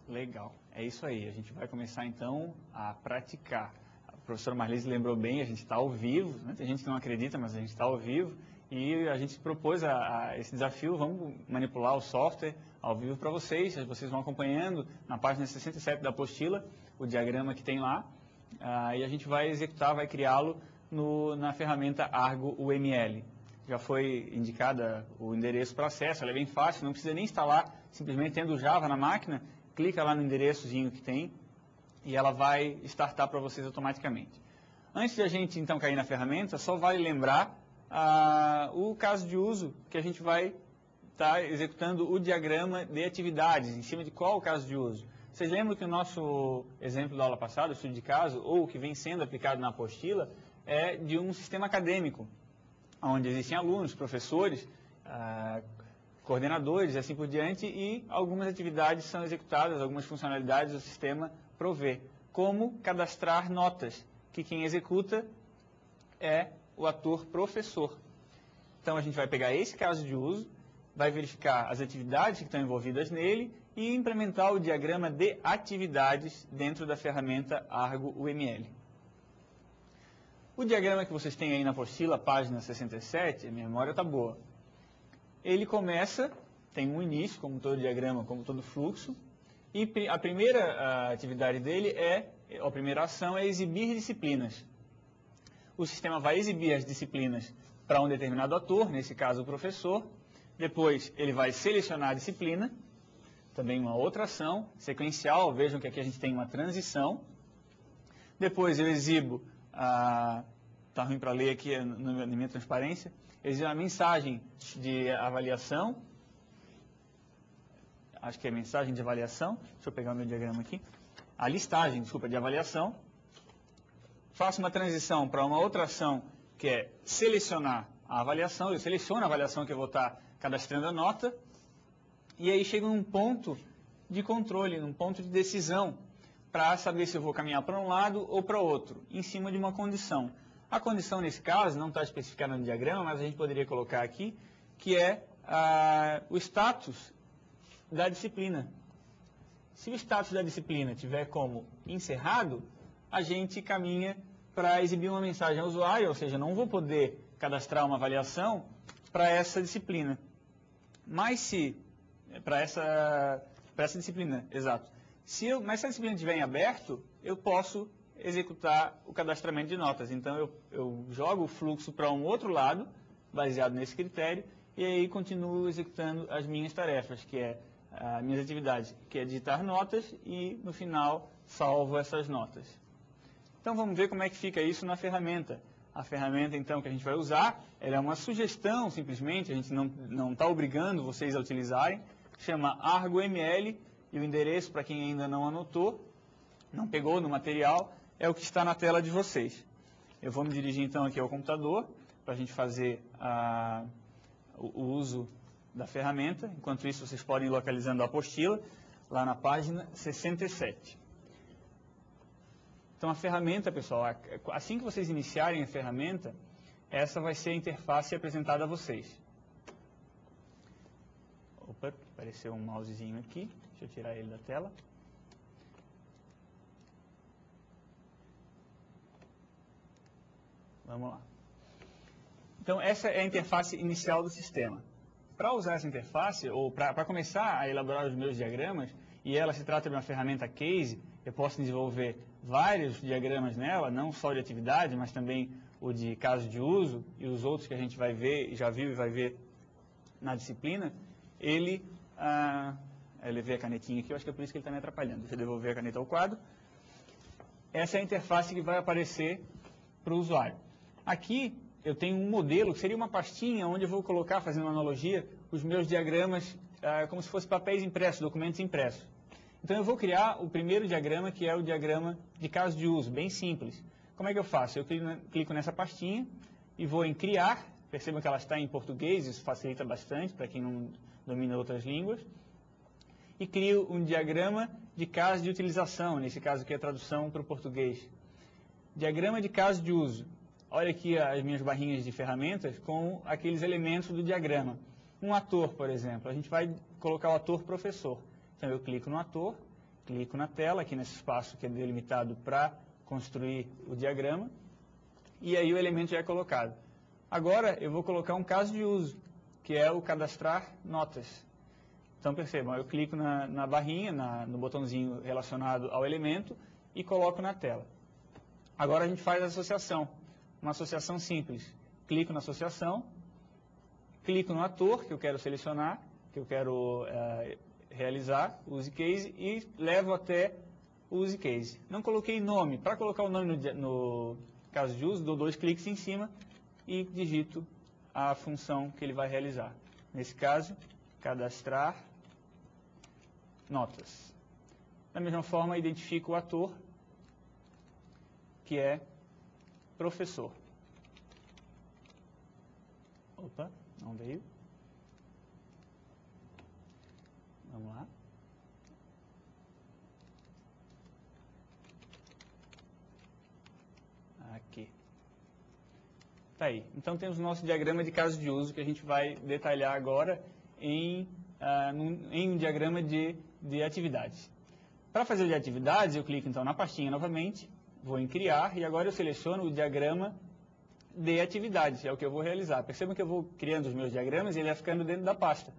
Legal, é isso aí. A gente vai começar então a praticar. A professora Marlise lembrou bem, a gente está ao vivo, né? Tem gente que não acredita, mas a gente está ao vivo e a gente propôs esse desafio, vamos manipular o software ao vivo para vocês. Vocês vão acompanhando na página 67 da apostila, o diagrama que tem lá, e a gente vai executar, vai criá-lo na ferramenta ArgoML. Já foi indicada o endereço para acesso, ela é bem fácil, não precisa nem instalar, simplesmente tendo o Java na máquina, clica lá no endereçozinho que tem e ela vai startar para vocês automaticamente. Antes de a gente então cair na ferramenta, só vale lembrar o caso de uso que a gente vai estar executando o diagrama de atividades, em cima de qual o caso de uso. Vocês lembram que o nosso exemplo da aula passada, o estudo de caso, ou o que vem sendo aplicado na apostila, é de um sistema acadêmico, onde existem alunos, professores, coordenadores e assim por diante, e algumas atividades são executadas, algumas funcionalidades o sistema provê, como cadastrar notas, que quem executa é o ator professor. Então a gente vai pegar esse caso de uso, vai verificar as atividades que estão envolvidas nele e implementar o diagrama de atividades dentro da ferramenta ArgoML. O diagrama que vocês têm aí na apostila, página 67, a minha memória está boa. Ele começa, tem um início, como todo diagrama, como todo fluxo, e a primeira atividade dele a primeira ação é exibir disciplinas. O sistema vai exibir as disciplinas para um determinado ator, nesse caso o professor, depois ele vai selecionar a disciplina, também uma outra ação, sequencial, vejam que aqui a gente tem uma transição, depois eu exibo está ruim para ler aqui na minha transparência, existe uma mensagem de avaliação, acho que é mensagem de avaliação, deixa eu pegar o meu diagrama aqui, a listagem, desculpa, de avaliação, faço uma transição para uma outra ação, que é selecionar a avaliação, eu seleciono a avaliação que eu vou estar cadastrando a nota, e aí chego num ponto de controle, num ponto de decisão, para saber se eu vou caminhar para um lado ou para outro, em cima de uma condição. A condição, nesse caso, não está especificada no diagrama, mas a gente poderia colocar aqui, que é o status da disciplina. Se o status da disciplina tiver como encerrado, a gente caminha para exibir uma mensagem ao usuário, ou seja, não vou poder cadastrar uma avaliação para essa disciplina. Mas se, para essa disciplina, exato. Mas se a disciplina estiver em aberto, eu posso executar o cadastramento de notas. Então, eu jogo o fluxo para um outro lado, baseado nesse critério, e aí continuo executando as minhas tarefas, que é as minhas atividades, que é digitar notas e, no final, salvo essas notas. Então, vamos ver como é que fica isso na ferramenta. A ferramenta, então, que a gente vai usar, ela é uma sugestão, simplesmente, a gente não está obrigando vocês a utilizarem, chama ArgoML, e o endereço, para quem ainda não anotou, não pegou no material, é o que está na tela de vocês. Eu vou me dirigir então aqui ao computador, para a gente fazer o uso da ferramenta. Enquanto isso, vocês podem ir localizando a apostila, lá na página 67. Então, a ferramenta, pessoal, assim que vocês iniciarem a ferramenta, essa vai ser a interface apresentada a vocês. Opa, apareceu um mousezinho aqui, deixa eu tirar ele da tela. Vamos lá. Então, essa é a interface inicial do sistema. Para usar essa interface, ou para começar a elaborar os meus diagramas, e ela se trata de uma ferramenta case, eu posso desenvolver vários diagramas nela, não só de atividade, mas também o de caso de uso, e os outros que a gente vai ver, já viu e vai ver na disciplina. Eu levei a canetinha aqui, eu acho que é por isso que ele está me atrapalhando. Deixa eu devolver a caneta ao quadro. Essa é a interface que vai aparecer para o usuário. Aqui eu tenho um modelo, que seria uma pastinha, onde eu vou colocar, fazendo uma analogia, os meus diagramas como se fossem papéis impressos, documentos impressos. Então eu vou criar o primeiro diagrama, que é o diagrama de caso de uso, bem simples. Como é que eu faço? Eu clico nessa pastinha e vou em criar. Percebam que ela está em português, isso facilita bastante para quem não domina outras línguas. E crio um diagrama de caso de utilização, nesse caso aqui é a tradução para o português. Diagrama de caso de uso. Olha aqui as minhas barrinhas de ferramentas com aqueles elementos do diagrama. Um ator, por exemplo, a gente vai colocar o ator professor. Então eu clico no ator, clico na tela, aqui nesse espaço que é delimitado para construir o diagrama, e aí o elemento já é colocado. Agora eu vou colocar um caso de uso, que é o cadastrar notas. Então percebam, eu clico na barrinha, no botãozinho relacionado ao elemento e coloco na tela. Agora a gente faz a associação, uma associação simples. Clico na associação, clico no ator que eu quero selecionar, que eu quero realizar, o use case, e levo até o use case. Não coloquei nome. Para colocar o nome no caso de uso, dou 2 cliques em cima e digito a função que ele vai realizar. Nesse caso, cadastrar notas. Da mesma forma, identifico o ator, que é professor. Opa, não veio. Vamos lá. Aqui. Tá aí. Então temos o nosso diagrama de caso de uso que a gente vai detalhar agora em um diagrama de atividades. Para fazer o de atividades, eu clico então na pastinha novamente, vou em criar e agora eu seleciono o diagrama de atividades, é o que eu vou realizar. Percebam que eu vou criando os meus diagramas e ele vai ficando dentro da pasta.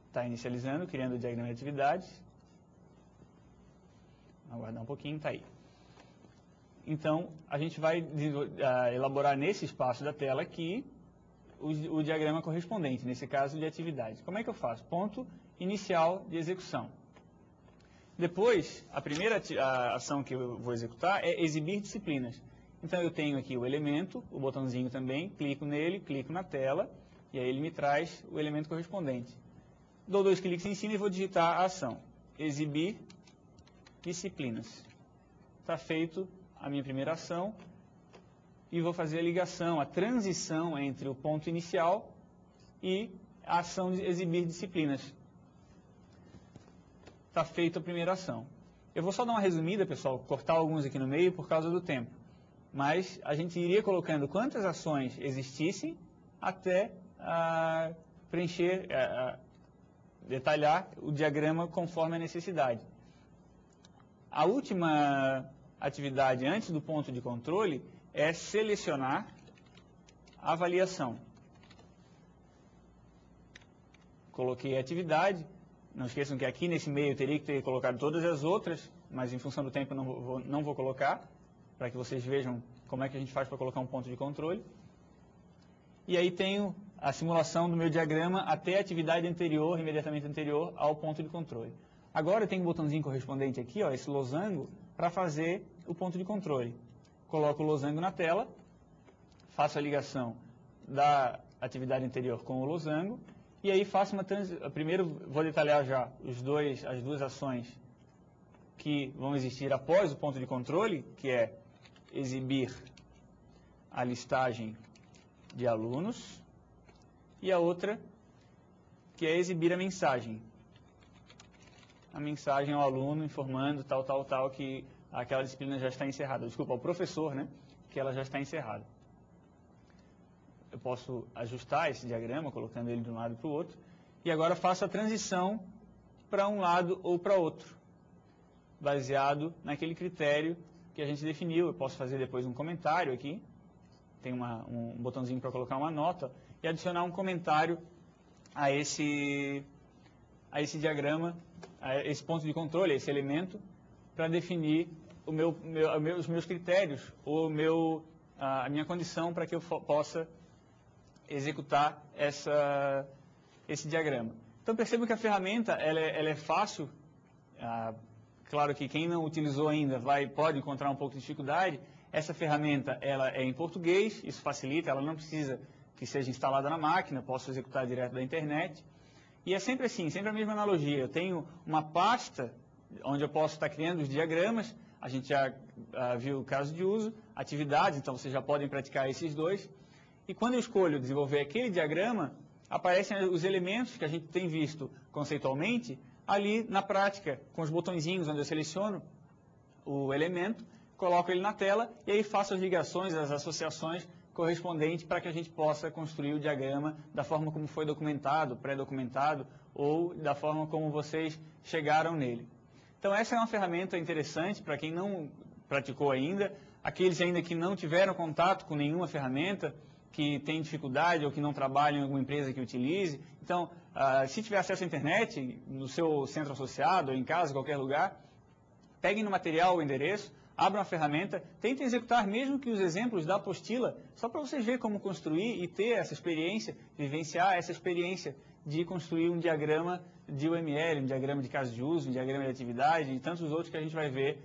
Está inicializando, criando o diagrama de atividades. Aguardar um pouquinho, está aí. Então, a gente vai elaborar nesse espaço da tela aqui o diagrama correspondente, nesse caso de atividade. Como é que eu faço? Ponto inicial de execução. Depois, a primeira ação que eu vou executar é exibir disciplinas. Então, eu tenho aqui o elemento, o botãozinho também, clico nele, clico na tela, e aí ele me traz o elemento correspondente. Dou 2 cliques em cima e vou digitar a ação. Exibir disciplinas. Está feito a minha primeira ação e vou fazer a ligação, a transição entre o ponto inicial e a ação de exibir disciplinas. Está feita a primeira ação. Eu vou só dar uma resumida, pessoal, cortar alguns aqui no meio por causa do tempo. Mas a gente iria colocando quantas ações existissem até preencher, detalhar o diagrama conforme a necessidade. A última atividade antes do ponto de controle é selecionar a avaliação. Coloquei a atividade. Não esqueçam que aqui nesse meio eu teria que ter colocado todas as outras, mas em função do tempo eu não vou colocar, para que vocês vejam como é que a gente faz para colocar um ponto de controle. E aí tenho a simulação do meu diagrama até a atividade anterior, imediatamente anterior ao ponto de controle. Agora eu tenho um botãozinho correspondente aqui, ó, esse losango, para fazer o ponto de controle. Coloco o losango na tela, faço a ligação da atividade anterior com o losango, E aí faço uma transição. Primeiro vou detalhar já as duas ações que vão existir após o ponto de controle, que é exibir a listagem de alunos, e a outra, que é exibir a mensagem. A mensagem ao aluno informando tal, que aquela disciplina já está encerrada. Desculpa, ao professor, né, que ela já está encerrada. Eu posso ajustar esse diagrama, colocando ele de um lado para o outro, e agora faço a transição para um lado ou para outro, baseado naquele critério que a gente definiu. Eu posso fazer depois um comentário aqui, tem um botãozinho para colocar uma nota, e adicionar um comentário a esse diagrama, a esse ponto de controle, a esse elemento, para definir os meus critérios, ou a minha condição para que eu possa executar esse diagrama. Então percebo que a ferramenta ela é fácil. Claro que quem não utilizou ainda pode encontrar um pouco de dificuldade. Essa ferramenta ela é em português, isso facilita, ela não precisa que seja instalada na máquina, posso executar direto da internet. E é sempre assim, sempre a mesma analogia. Eu tenho uma pasta onde eu posso estar criando os diagramas, a gente já viu o caso de uso, atividades, então vocês já podem praticar esses dois. E quando eu escolho desenvolver aquele diagrama, aparecem os elementos que a gente tem visto conceitualmente ali na prática, com os botõezinhos onde eu seleciono o elemento, coloco ele na tela e aí faço as ligações, as associações correspondentes para que a gente possa construir o diagrama da forma como foi documentado, pré-documentado ou da forma como vocês chegaram nele. Então essa é uma ferramenta interessante para quem não praticou ainda, aqueles ainda que não tiveram contato com nenhuma ferramenta, que tem dificuldade ou que não trabalham em alguma empresa que utilize. Então, se tiver acesso à internet, no seu centro associado ou em casa, qualquer lugar, peguem no material o endereço, abram a ferramenta, tentem executar mesmo que os exemplos da apostila, só para vocês verem como construir e ter essa experiência, vivenciar essa experiência de construir um diagrama de UML, um diagrama de caso de uso, um diagrama de atividade e tantos outros que a gente vai ver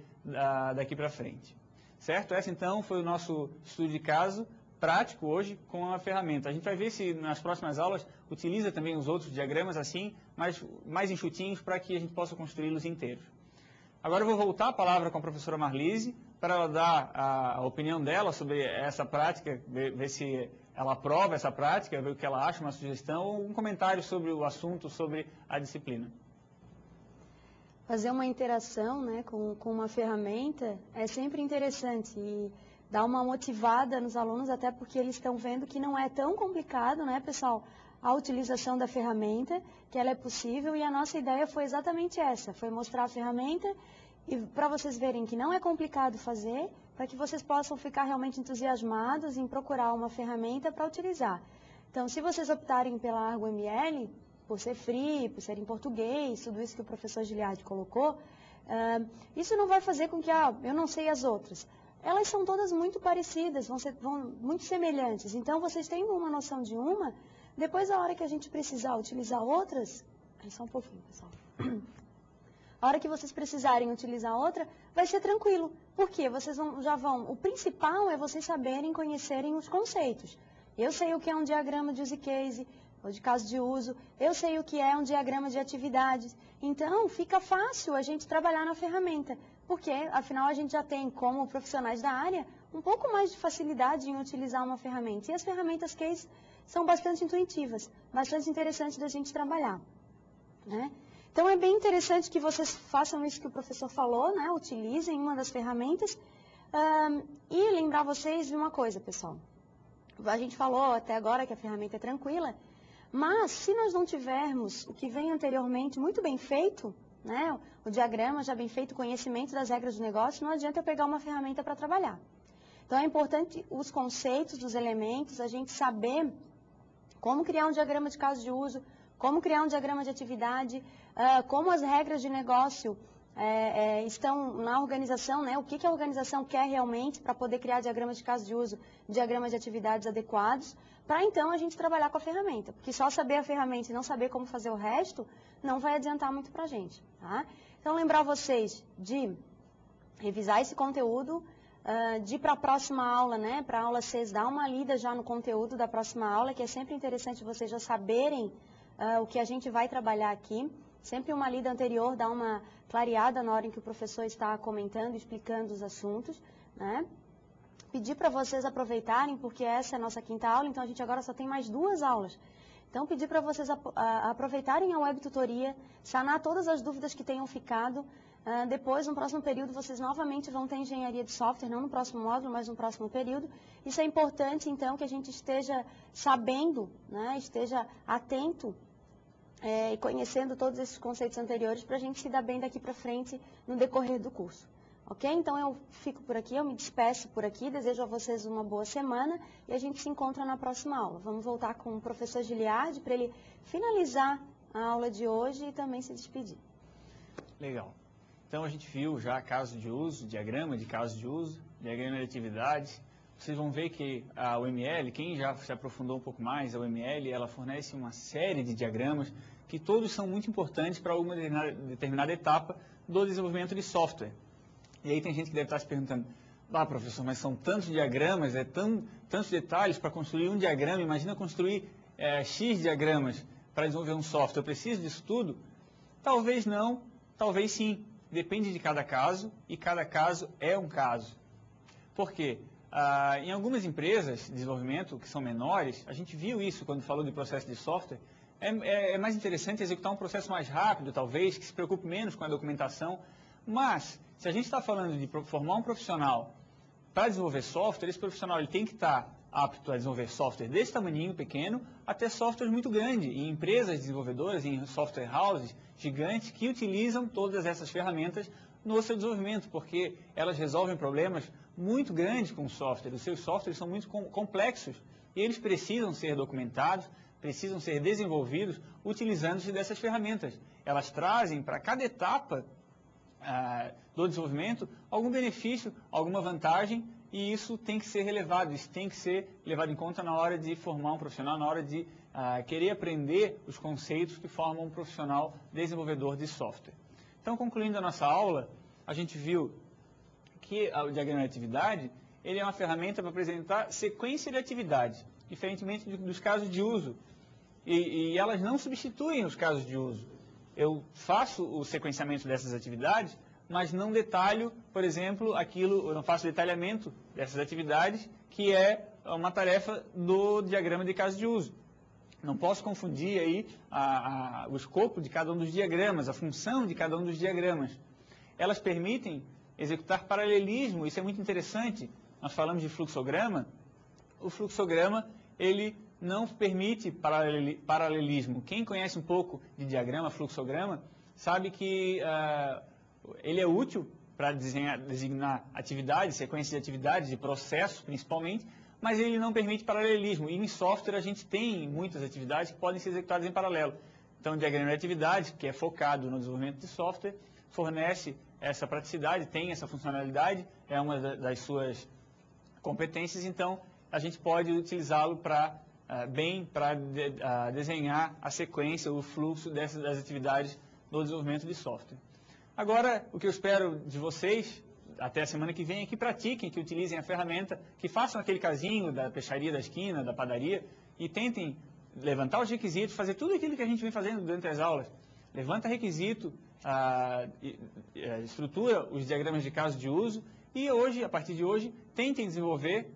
daqui para frente. Certo? Esse então foi o nosso estudo de caso prático hoje com a ferramenta. A gente vai ver se nas próximas aulas utiliza também os outros diagramas assim, mas mais enxutinhos para que a gente possa construí-los inteiros. Agora eu vou voltar a palavra com a professora Marlise para ela dar a opinião dela sobre essa prática, ver se ela aprova essa prática, ver o que ela acha, uma sugestão ou um comentário sobre o assunto, sobre a disciplina. Fazer uma interação, né, com uma ferramenta é sempre interessante e dá uma motivada nos alunos, até porque eles estão vendo que não é tão complicado, né, pessoal, a utilização da ferramenta, que ela é possível, e a nossa ideia foi exatamente essa, foi mostrar a ferramenta e para vocês verem que não é complicado fazer, para que vocês possam ficar realmente entusiasmados em procurar uma ferramenta para utilizar. Então, se vocês optarem pela ArgoML, por ser free, por ser em português, tudo isso que o professor Giliardi colocou, isso não vai fazer com que, eu não sei as outras. Elas são todas muito parecidas, vão muito semelhantes. Então, vocês têm uma noção de uma, depois a hora que a gente precisar utilizar outras, só um pouquinho, pessoal. A hora que vocês precisarem utilizar outra, vai ser tranquilo. Por quê? Vocês o principal é vocês saberem, conhecerem os conceitos. Eu sei o que é um diagrama de use case, ou de caso de uso, eu sei o que é um diagrama de atividades. Então, fica fácil a gente trabalhar na ferramenta, porque, afinal, a gente já tem, como profissionais da área, um pouco mais de facilidade em utilizar uma ferramenta. E as ferramentas case são bastante intuitivas, bastante interessantes da gente trabalhar, né? Então, é bem interessante que vocês façam isso que o professor falou, né? Utilizem uma das ferramentas. E lembrar vocês de uma coisa, pessoal. A gente falou até agora que a ferramenta é tranquila, mas se nós não tivermos o que vem anteriormente muito bem feito, né? O diagrama já bem feito, o conhecimento das regras do negócio, não adianta eu pegar uma ferramenta para trabalhar. Então, é importante os conceitos dos elementos, a gente saber como criar um diagrama de caso de uso, como criar um diagrama de atividade, como as regras de negócio estão na organização, né? O que a organização quer realmente para poder criar diagramas de caso de uso, diagramas de atividades adequados, para então a gente trabalhar com a ferramenta. Porque só saber a ferramenta e não saber como fazer o resto, não vai adiantar muito para a gente, tá? Então, lembrar vocês de revisar esse conteúdo, de ir para a próxima aula, né? Para a aula 6, dar uma lida já no conteúdo da próxima aula, que é sempre interessante vocês já saberem o que a gente vai trabalhar aqui. Sempre uma lida anterior dá uma clareada na hora em que o professor está comentando, explicando os assuntos, né? Pedir para vocês aproveitarem, porque essa é a nossa quinta aula, então a gente agora só tem mais 2 aulas. Então, pedir para vocês aproveitarem a web tutoria, sanar todas as dúvidas que tenham ficado. Depois, no próximo período, vocês novamente vão ter engenharia de software, não no próximo módulo, mas no próximo período. Isso é importante, então, que a gente esteja sabendo, né, esteja atento e conhecendo todos esses conceitos anteriores para a gente se dar bem daqui para frente no decorrer do curso. Ok? Então, eu fico por aqui, eu me despeço por aqui, desejo a vocês uma boa semana e a gente se encontra na próxima aula. Vamos voltar com o professor Giliardi para ele finalizar a aula de hoje e também se despedir. Legal. Então, a gente viu já caso de uso, diagrama de caso de uso, diagrama de atividade. Vocês vão ver que a UML, quem já se aprofundou um pouco mais, a UML, ela fornece uma série de diagramas que todos são muito importantes para alguma determinada etapa do desenvolvimento de software. E aí tem gente que deve estar se perguntando, professor, mas são tantos diagramas, tantos detalhes para construir um diagrama, imagina construir X diagramas para desenvolver um software, eu preciso disso tudo? Talvez não, talvez sim, depende de cada caso e cada caso é um caso. Por quê? Em algumas empresas de desenvolvimento que são menores, a gente viu isso quando falou de processo de software, é mais interessante executar um processo mais rápido, talvez, que se preocupe menos com a documentação, mas se a gente está falando de formar um profissional para desenvolver software, esse profissional ele tem que estar apto a desenvolver software desse tamaninho pequeno até software muito grande, em empresas desenvolvedoras, em software houses gigantes que utilizam todas essas ferramentas no seu desenvolvimento, porque elas resolvem problemas muito grandes com o software. Os seus softwares são muito complexos e eles precisam ser documentados, precisam ser desenvolvidos utilizando-se dessas ferramentas. Elas trazem para cada etapa do desenvolvimento algum benefício, alguma vantagem, e isso tem que ser relevado, isso tem que ser levado em conta na hora de formar um profissional, na hora de querer aprender os conceitos que formam um profissional desenvolvedor de software. Então, concluindo a nossa aula, a gente viu que o diagrama de atividade ele é uma ferramenta para apresentar sequência de atividades, diferentemente dos casos de uso, e elas não substituem os casos de uso. Eu faço o sequenciamento dessas atividades, mas não detalho, por exemplo, eu não faço detalhamento dessas atividades, que é uma tarefa do diagrama de caso de uso. Não posso confundir aí o escopo de cada um dos diagramas, a função de cada um dos diagramas. Elas permitem executar paralelismo, isso é muito interessante. Nós falamos de fluxograma. O fluxograma, ele não permite paralelismo. Quem conhece um pouco de diagrama, fluxograma, sabe que ele é útil para designar atividades, sequências de atividades, de processos principalmente, mas ele não permite paralelismo. E em software a gente tem muitas atividades que podem ser executadas em paralelo. Então, o diagrama de atividades, que é focado no desenvolvimento de software, fornece essa praticidade, tem essa funcionalidade, é uma das suas competências, então a gente pode utilizá-lo para desenhar a sequência, o fluxo das atividades do desenvolvimento de software. Agora, o que eu espero de vocês, até a semana que vem, é que pratiquem, que utilizem a ferramenta, que façam aquele casinho da peixaria da esquina, da padaria, e tentem levantar os requisitos, fazer tudo aquilo que a gente vem fazendo durante as aulas. Levanta requisito, estrutura os diagramas de caso de uso, e hoje, a partir de hoje, tentem desenvolver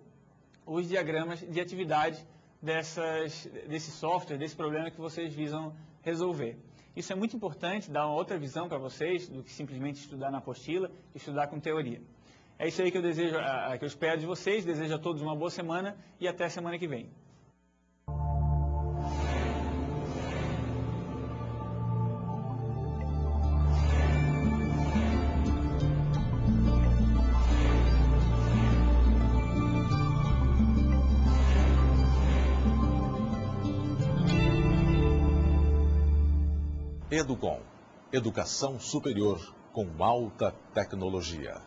os diagramas de atividade desse software, desse problema que vocês visam resolver. Isso é muito importante, dá uma outra visão para vocês do que simplesmente estudar na apostila, estudar com teoria. É isso aí que eu desejo, que eu espero de vocês, desejo a todos uma boa semana e até a semana que vem. Educom, educação superior com alta tecnologia.